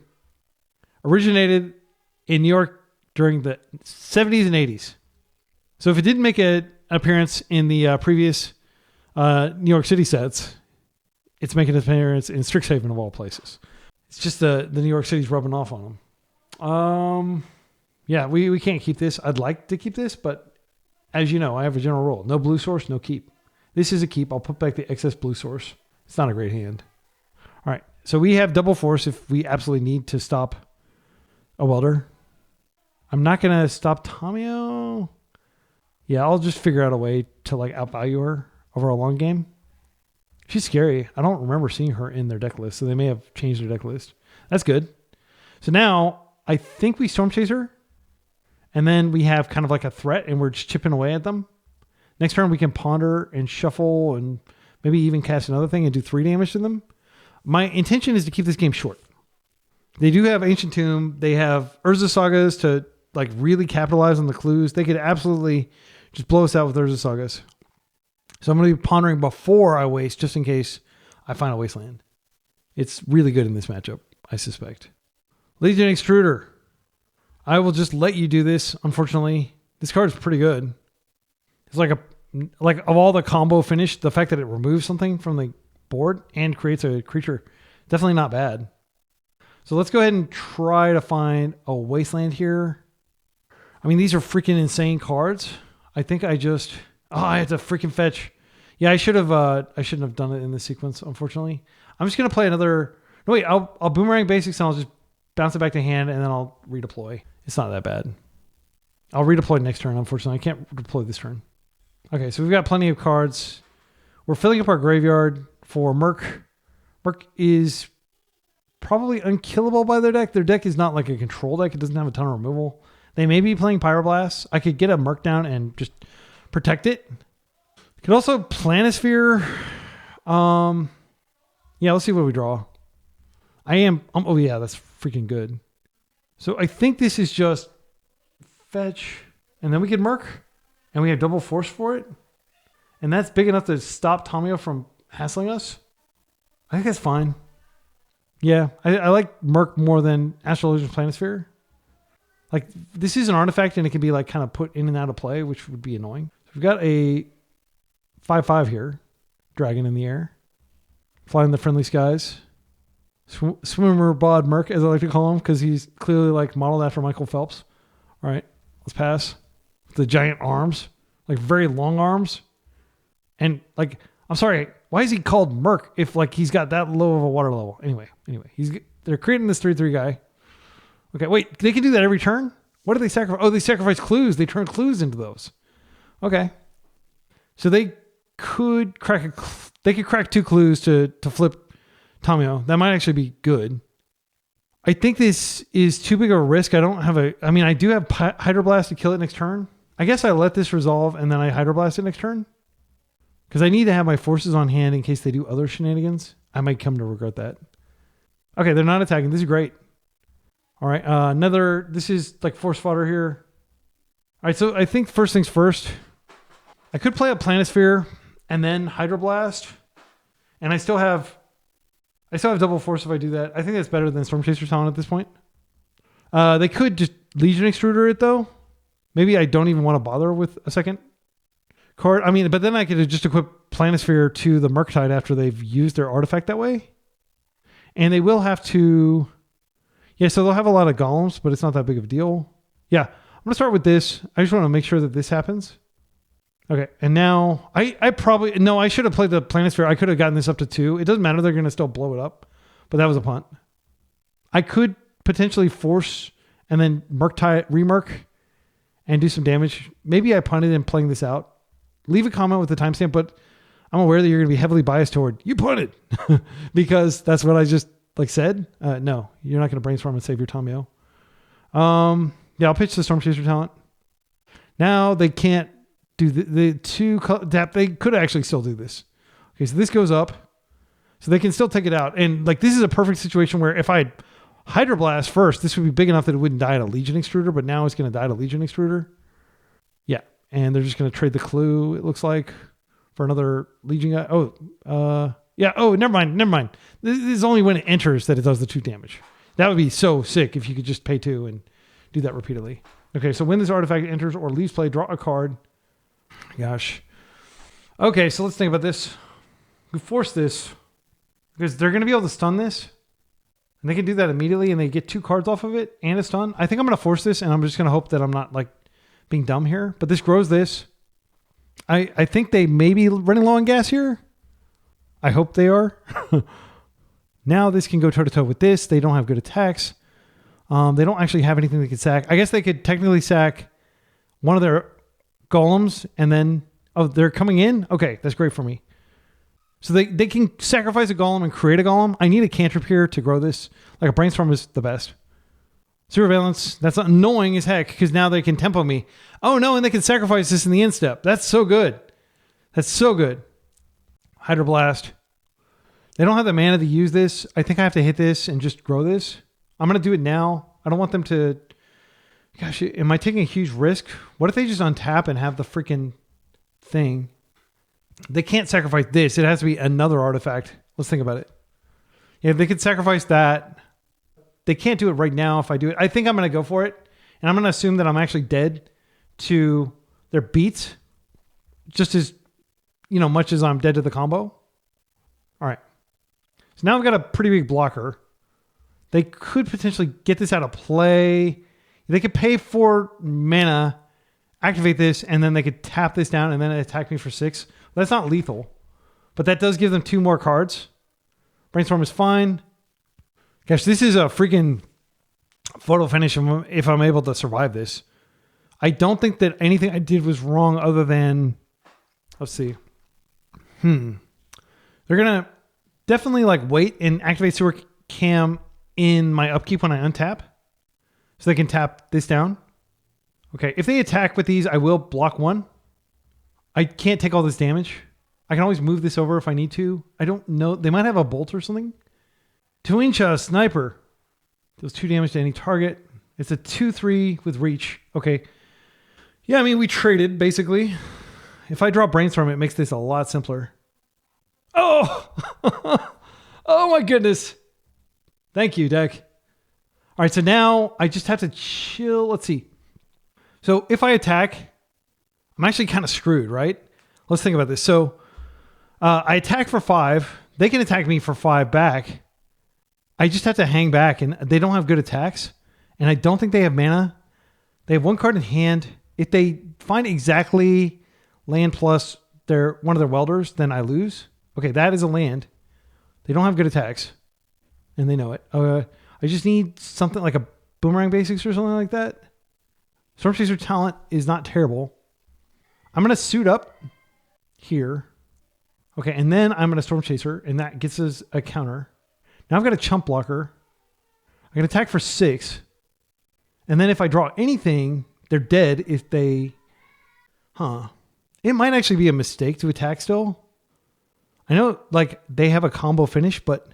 Originated in New York during the 70s and 80s. So if it didn't make an appearance in the previous New York City sets, it's making an appearance in Strixhaven of all places. It's just the New York City's rubbing off on them. Yeah, we can't keep this. I'd like to keep this, but as you know, I have a general rule. No blue source, no keep. This is a keep. I'll put back the excess blue source. It's not a great hand. All right, so we have double force if we absolutely need to stop a Welder. I'm not going to stop Tamio. Yeah, I'll just figure out a way to like outvalue her over a long game. She's scary. I don't remember seeing her in their deck list, so they may have changed their deck list. That's good. So now I think we Storm Chaser, and then we have kind of like a threat, and we're just chipping away at them. Next turn we can Ponder and Shuffle and maybe even cast another thing and do 3 damage to them. My intention is to keep this game short. They do have Ancient Tomb. They have Urza Sagas to like really capitalize on the clues. They could absolutely just blow us out with Urza Sagas. So I'm going to be pondering before I waste, just in case I find a Wasteland. It's really good in this matchup, I suspect. Legion Extruder. I will just let you do this, unfortunately. This card is pretty good. It's like of all the combo finish, the fact that it removes something from the board and creates a creature, definitely not bad. So let's go ahead and try to find a Wasteland here. I mean, these are freaking insane cards. I think I have to freaking fetch. Yeah, I shouldn't have done it in this sequence, unfortunately. I'm just going to play another. No, wait, I'll Boomerang Basics and I'll just bounce it back to hand and then I'll redeploy. It's not that bad. I'll redeploy next turn, unfortunately. I can't deploy this turn. Okay, so we've got plenty of cards. We're filling up our graveyard for Merc. Merc is probably unkillable by their deck. Their deck is not like a control deck. It doesn't have a ton of removal. They may be playing Pyroblast. I could get a Merc down and just protect it. Could also Planisphere. Yeah, let's see what we draw. Oh yeah, that's freaking good. So I think this is just fetch, and then we could Merc, and we have double force for it. And that's big enough to stop Tamio from hassling us. I think that's fine. Yeah, I like Merc more than Astral Illusion Planisphere. Like, this is an artifact, and it can be like kind of put in and out of play, which would be annoying. So we've got a 5/5 here. Dragon in the air. Flying the friendly skies. Swimmer Bod Merc, as I like to call him, because he's clearly like modeled after Michael Phelps. All right, let's pass. The giant arms. Like, very long arms. And, like, I'm sorry, why is he called Merc if, like, he's got that low of a water level? Anyway, they're creating this 3/3 guy. Okay, wait, they can do that every turn? What do they sacrifice? Oh, they sacrifice clues. They turn clues into those. Okay. So they could crack 2 clues to flip Tomio. That might actually be good. I think this is too big of a risk. I don't have I mean, I do have Hydroblast to kill it next turn. I guess I let this resolve and then I Hydroblast it next turn. Because I need to have my forces on hand in case they do other shenanigans. I might come to regret that. Okay, they're not attacking. This is great. All right, this is like force fodder here. All right, so I think first things first. I could play a Planisphere and then Hydroblast. And I still have double force if I do that. I think that's better than Storm Chaser Talent at this point. They could just Legion Extruder it though. Maybe I don't even want to bother with a second card. I mean, but then I could just equip Planisphere to the Murktide after they've used their artifact that way. And they will have to... Yeah, so they'll have a lot of golems, but it's not that big of a deal. Yeah, I'm going to start with this. I just want to make sure that this happens. Okay, and now I probably... No, I should have played the Planisphere. I could have gotten this up to 2. It doesn't matter. They're going to still blow it up. But that was a punt. I could potentially force and then remurk and do some damage. Maybe I punted in playing this out. Leave a comment with the timestamp, but I'm aware that you're going to be heavily biased toward you punted because that's what I just said. No, you're not going to brainstorm and save your Tomio. Yeah, I'll pitch the Storm Chaser Talent. Now they can't do the two tap. They could actually still do this. Okay, so this goes up. So they can still take it out. And this is a perfect situation where if I had Hydroblast first, this would be big enough that it wouldn't die to Legion Extruder, but now it's going to die to Legion Extruder. Yeah. And they're just going to trade the clue, it looks like, for another Legion guy. Yeah. Oh, never mind. This is only when it enters that it does the 2 damage. That would be so sick if you could just pay 2 and do that repeatedly. Okay, so when this artifact enters or leaves play, draw a card. Gosh. Okay, so let's think about this. We force this because they're going to be able to stun this. And they can do that immediately and they get 2 cards off of it and a stun. I think I'm going to force this and I'm just going to hope that I'm not being dumb here. But this grows this. I think they may be running low on gas here. I hope they are. Now this can go toe-to-toe with this. They don't have good attacks. They don't actually have anything they could sack. I guess they could technically sack one of their golems and then... Oh, they're coming in? Okay, that's great for me. So they can sacrifice a golem and create a golem. I need a cantrip here to grow this. A brainstorm is the best. Surveillance. That's annoying as heck because now they can tempo me. Oh no, and they can sacrifice this in the end step. That's so good. That's so good. Hydroblast. They don't have the mana to use this. I think I have to hit this and just grow this. I'm going to do it now. I don't want them to... Gosh, am I taking a huge risk? What if they just untap and have the freaking thing? They can't sacrifice this. It has to be another artifact. Let's think about it. Yeah, they could sacrifice that. They can't do it right now if I do it. I think I'm going to go for it. And I'm going to assume that I'm actually dead to their beats. Just as, much as I'm dead to the combo. All right. So now I've got a pretty big blocker. They could potentially get this out of play. They could pay 4 mana, activate this, and then they could tap this down and then attack me for 6. That's not lethal. But that does give them 2 more cards. Brainstorm is fine. Gosh, this is a freaking photo finish if I'm able to survive this. I don't think that anything I did was wrong other than... Let's see. They're going to definitely wait and activate Sewer Cam in my upkeep when I untap. So they can tap this down. Okay, if they attack with these, I will block 1. I can't take all this damage. I can always move this over if I need to. I don't know. They might have a bolt or something. 2-inch sniper. Does 2 damage to any target. It's a 2/3 with reach. Okay. Yeah, I mean, we traded, basically. If I draw Brainstorm, it makes this a lot simpler. Oh! Oh my goodness. Thank you, deck. All right, so now I just have to chill. Let's see. So if I attack, I'm actually kind of screwed, right? Let's think about this. So I attack for 5. They can attack me for 5 back. I just have to hang back, and they don't have good attacks. And I don't think they have mana. They have 1 card in hand. If they find exactly land plus one of their welders, then I lose. Okay, that is a land. They don't have good attacks. And they know it. I just need something like a Boomerang Basics or something like that. Storm Chaser Talent is not terrible. I'm going to suit up here. Okay, and then I'm going to Storm Chaser, and that gets us a counter. Now I've got a chump blocker. I can attack for 6. And then if I draw anything, they're dead if they... It might actually be a mistake to attack still. I know like they have a combo finish, but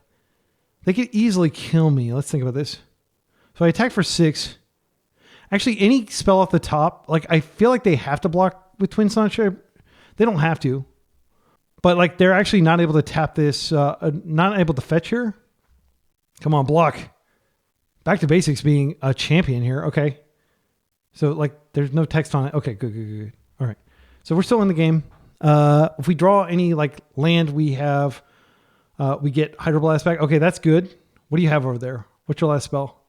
they could easily kill me. Let's think about this. So I attack for 6. Actually, any spell off the top, like I feel like they have to block with Twin Sunshine. They don't have to. But like they're actually not able to tap this, not able to fetch here. Come on, block. Back to basics being a champion here. Okay. So like there's no text on it. Okay, good. All right. So we're still in the game. If we draw any like land we have, we get Hydroblast back. Okay, that's good. What do you have over there? What's your last spell?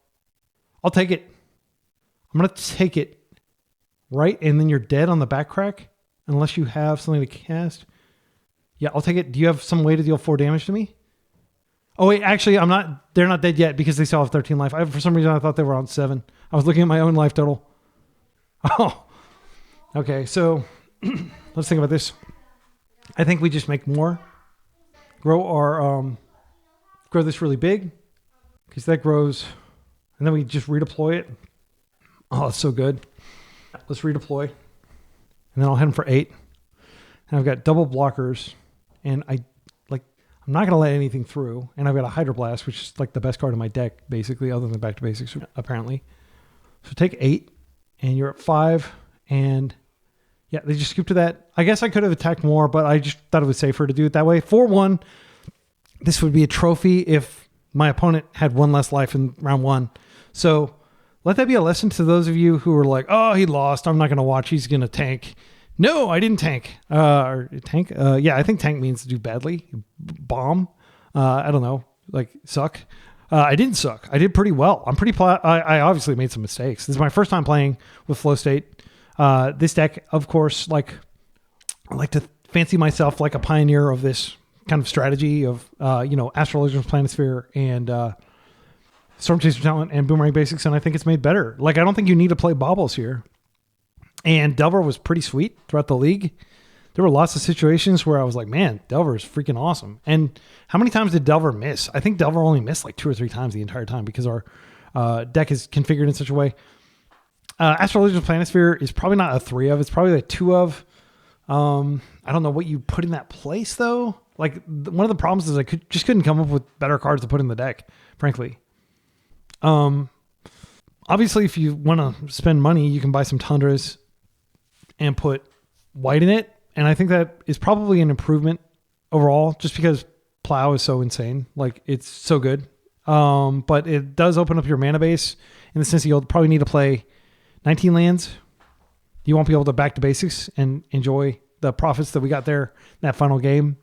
I'll take it. I'm going to take it. Right? And then you're dead on the back crack unless you have something to cast. Yeah, I'll take it. Do you have some way to deal 4 damage to me? Oh, wait, actually, they're not dead yet because they still have 13 life. For some reason, I thought they were on 7. I was looking at my own life total. Oh, okay. So let's think about this. I think we just make more. Grow this really big because that grows. And then we just redeploy it. Oh, it's so good. Let's redeploy. And then I'll hit him for 8. And I've got double blockers. And I'm not going to let anything through. And I've got a Hydroblast, which is like the best card in my deck, basically, other than Back to Basics, apparently. So take 8. And you're at 5. And yeah, they just scooped to that. I guess I could have attacked more, but I just thought it was safer to do it that way. 4-1. This would be a trophy if my opponent had 1 less life in round 1. So let that be a lesson to those of you who are like, oh, he lost. I'm not going to watch. He's going to tank. No, I didn't tank. Tank? Yeah, I think tank means do badly. Bomb. I don't know. Like suck. I didn't suck. I did pretty well. I obviously made some mistakes. This is my first time playing with Flow State. This deck, of course, like I like to fancy myself like a pioneer of this kind of strategy of, Astral Legends Planisphere and Storm Chaser Talent and Boomerang Basics, and I think it's made better. Like, I don't think you need to play baubles here. And Delver was pretty sweet throughout the league. There were lots of situations where I was like, man, Delver is freaking awesome. And how many times did Delver miss? I think Delver only missed like 2 or 3 times the entire time because our deck is configured in such a way. Astral Legends Planisphere is probably not a 3 of. It's probably a 2 of. I don't know what you put in that place, though. Like, one of the problems is I just couldn't come up with better cards to put in the deck, frankly. Obviously, if you want to spend money, you can buy some Tundras and put white in it. And I think that is probably an improvement overall just because Plow is so insane. Like, it's so good. But it does open up your mana base in the sense that you'll probably need to play 19 lands. You won't be able to back to basics and enjoy the profits that we got there in that final game.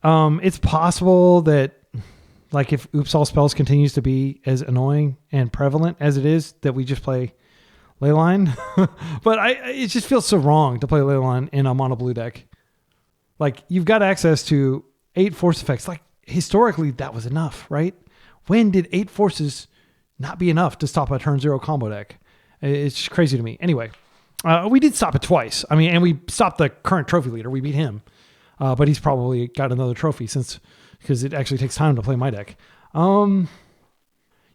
It's possible that, like, if Oops All Spells continues to be as annoying and prevalent as it is, that we just play Leyline. But it just feels so wrong to play Leyline in a mono blue deck. Like, you've got access to 8 force effects. Like, historically, that was enough, right? When did 8 forces not be enough to stop a turn 0 combo deck? It's just crazy to me. Anyway, we did stop it twice. I mean, and we stopped the current trophy leader. We beat him. But he's probably got another trophy because it actually takes time to play my deck.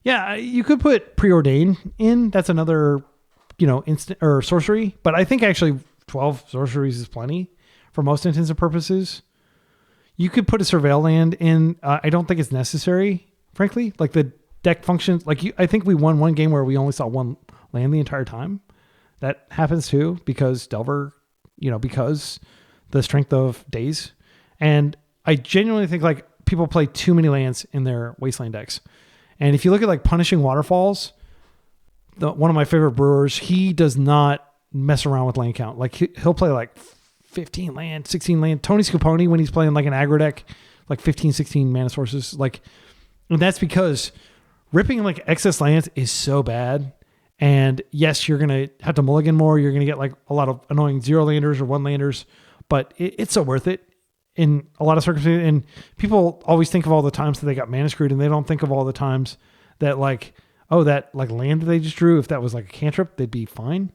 Yeah, you could put Preordain in. That's another, instant or sorcery. But I think actually 12 sorceries is plenty for most intents and purposes. You could put a Surveil land in. I don't think it's necessary, frankly. Like, the deck functions. Like, I think we won one game where we only saw 1 land the entire time. That happens too because Delver, because the strength of days. And I genuinely think like people play too many lands in their Wasteland decks. And if you look at like Punishing Waterfalls, one of my favorite brewers, he does not mess around with land count. Like he'll play like 15 land, 16 land. Tony Scapone, when he's playing like an aggro deck, like 15, 16 mana sources. Like, and that's because ripping like excess lands is so bad. And yes, you're going to have to mulligan more. You're going to get like a lot of annoying 0 landers or 1 landers, but it's so worth it in a lot of circumstances. And people always think of all the times that they got mana screwed, and they don't think of all the times that like, oh, that like land that they just drew, if that was like a cantrip, they'd be fine.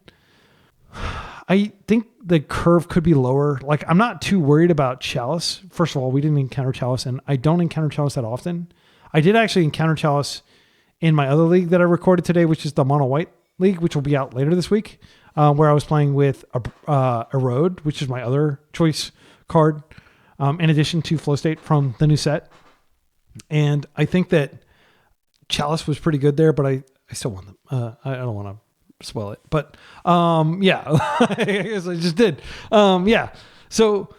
I think the curve could be lower. Like, I'm not too worried about Chalice. First of all, we didn't encounter Chalice, and I don't encounter Chalice that often. I did actually encounter Chalice in my other league that I recorded today, which is the Mono White League, which will be out later this week, where I was playing with Erode, which is my other choice card, in addition to Flow State from the new set. And I think that Chalice was pretty good there, but I still won them. I don't want to spoil it, but yeah, I guess I just did. Yeah. So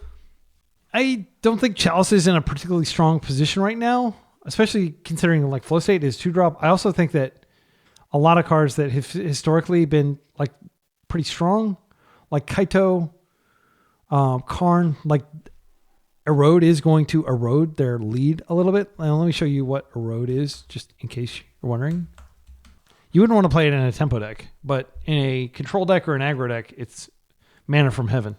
I don't think Chalice is in a particularly strong position right now, especially considering like Flow State is 2-drop. I also think that a lot of cards that have historically been like pretty strong, like Kaito, Karn, like Erode is going to erode their lead a little bit. Let me show you what Erode is, just in case you're wondering. You wouldn't want to play it in a tempo deck, but in a control deck or an aggro deck, it's mana from heaven.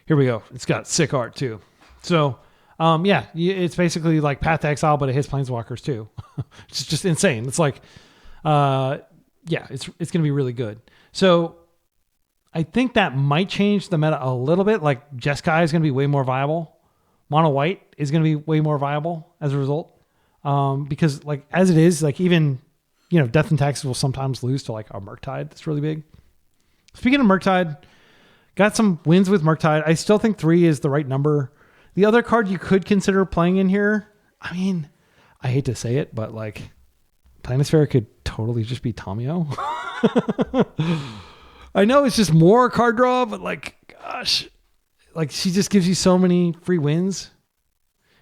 Here we go. It's got sick art too. So, yeah, it's basically like Path to Exile, but it hits Planeswalkers too. It's just insane. It's like, yeah, it's going to be really good. So I think that might change the meta a little bit. Like Jeskai is going to be way more viable. Mono White is going to be way more viable as a result. Because like as it is, like even, Death and Taxes will sometimes lose to like a Murktide that's really big. Speaking of Murktide, got some wins with Murktide. I still think 3 is the right number. The other card you could consider playing in here, I mean, I hate to say it, but like Planisphere could totally just be Tamio. I know it's just more card draw, but like, gosh, like she just gives you so many free wins.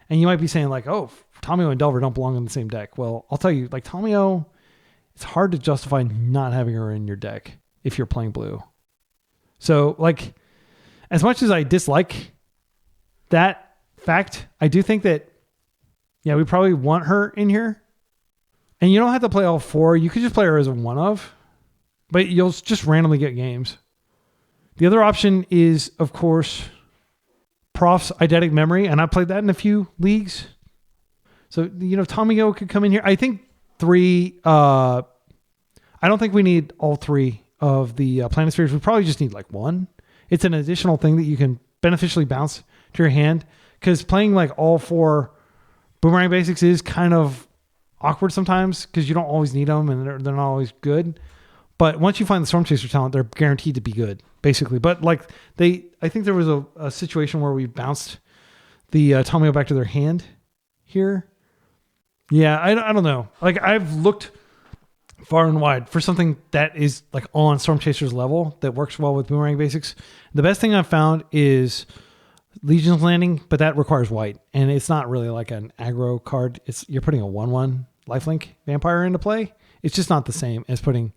And you might be saying like, oh, Tamio and Delver don't belong in the same deck. Well, I'll tell you, like Tamio, it's hard to justify not having her in your deck if you're playing blue. So like, as much as I dislike that fact, I do think that, yeah, we probably want her in here. And you don't have to play all 4. You could just play her as a one of, but you'll just randomly get games. The other option is, of course, Prof's Eidetic Memory, and I played that in a few leagues. So, Tamio could come in here. I think 3, I don't think we need all 3 of the Planispheres. We probably just need like 1. It's an additional thing that you can beneficially bounce to your hand, because playing like all 4 Boomerang Basics is kind of awkward sometimes because you don't always need them and they're not always good. But once you find the Storm Chaser talent, they're guaranteed to be good, basically. But like I think there was a situation where we bounced the Tamio back to their hand here. Yeah, I don't know. Like I've looked far and wide for something that is like on Storm Chaser's level that works well with Boomerang Basics. The best thing I've found is Legion's Landing, but that requires white, and it's not really like an aggro card. You're putting a 1/1 lifelink vampire into play. It's just not the same as putting,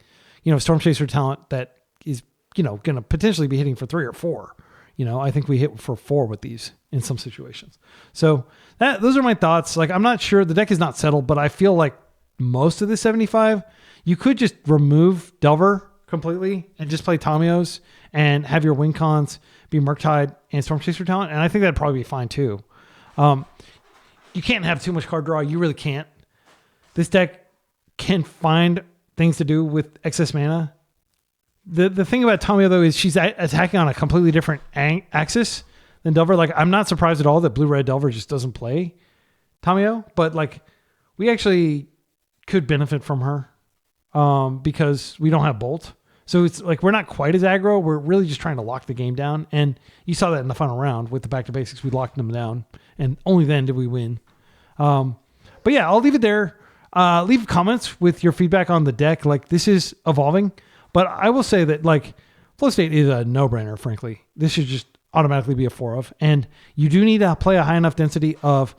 Storm Chaser talent that is, going to potentially be hitting for 3 or 4. I think we hit for 4 with these in some situations. So those are my thoughts. Like, I'm not sure, the deck is not settled, but I feel like most of the 75, you could just remove Delver completely and just play Tamios and have your win cons be Murktide and Storm Chaser talent. And I think that'd probably be fine too. You can't have too much card draw. You really can't. This deck can find things to do with excess mana. The thing about Tamio though is she's attacking on a completely different axis than Delver. Like, I'm not surprised at all that Blue-Red Delver just doesn't play Tamio, but like we actually could benefit from her because we don't have Bolt. So it's like we're not quite as aggro. We're really just trying to lock the game down. And you saw that in the final round with the Back to Basics. We locked them down. And only then did we win. But yeah, I'll leave it there. Leave comments with your feedback on the deck. Like, this is evolving. But I will say that, like, Flow State is a no-brainer, frankly. This should just automatically be a 4 of. And you do need to play a high enough density of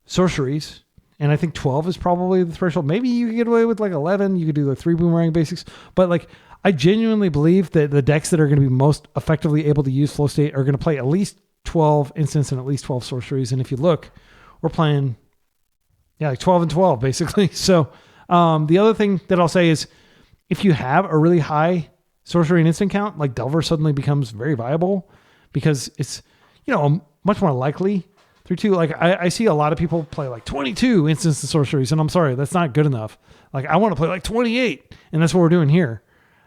sorceries. And I think 12 is probably the threshold. Maybe you could get away with like 11. You could do the 3 Boomerang Basics. But like, I genuinely believe that the decks that are going to be most effectively able to use Flow State are going to play at least 12 instants and at least 12 sorceries. And if you look, we're playing, like 12 and 12, basically. So the other thing that I'll say is if you have a really high sorcery and instant count, like Delver suddenly becomes very viable because it's, much more likely 3-2. Like I see a lot of people play like 22 instants and sorceries, and I'm sorry, that's not good enough. Like I want to play like 28, and that's what we're doing here.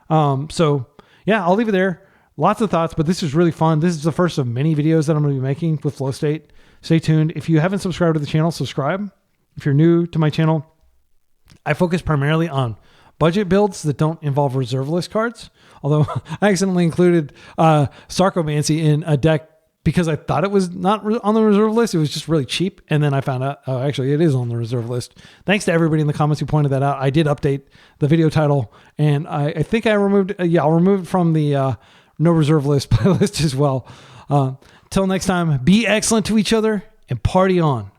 So yeah, I'll leave it there. Lots of thoughts, but this is really fun. This is the first of many videos that I'm going to be making with Flow State. Stay tuned. If you haven't subscribed to the channel, subscribe. if you're new to my channel, I focus primarily on budget builds that don't involve reserve list cards. Although I accidentally included Sarcomancy in a deck because I thought it was not on the reserve list. It was just really cheap. And then I found out, oh, actually it is on the reserve list. Thanks to everybody in the comments who pointed that out. I did update the video title, and I think I removed, I'll remove it from the no reserve list playlist as well. Till next time, be excellent to each other and party on.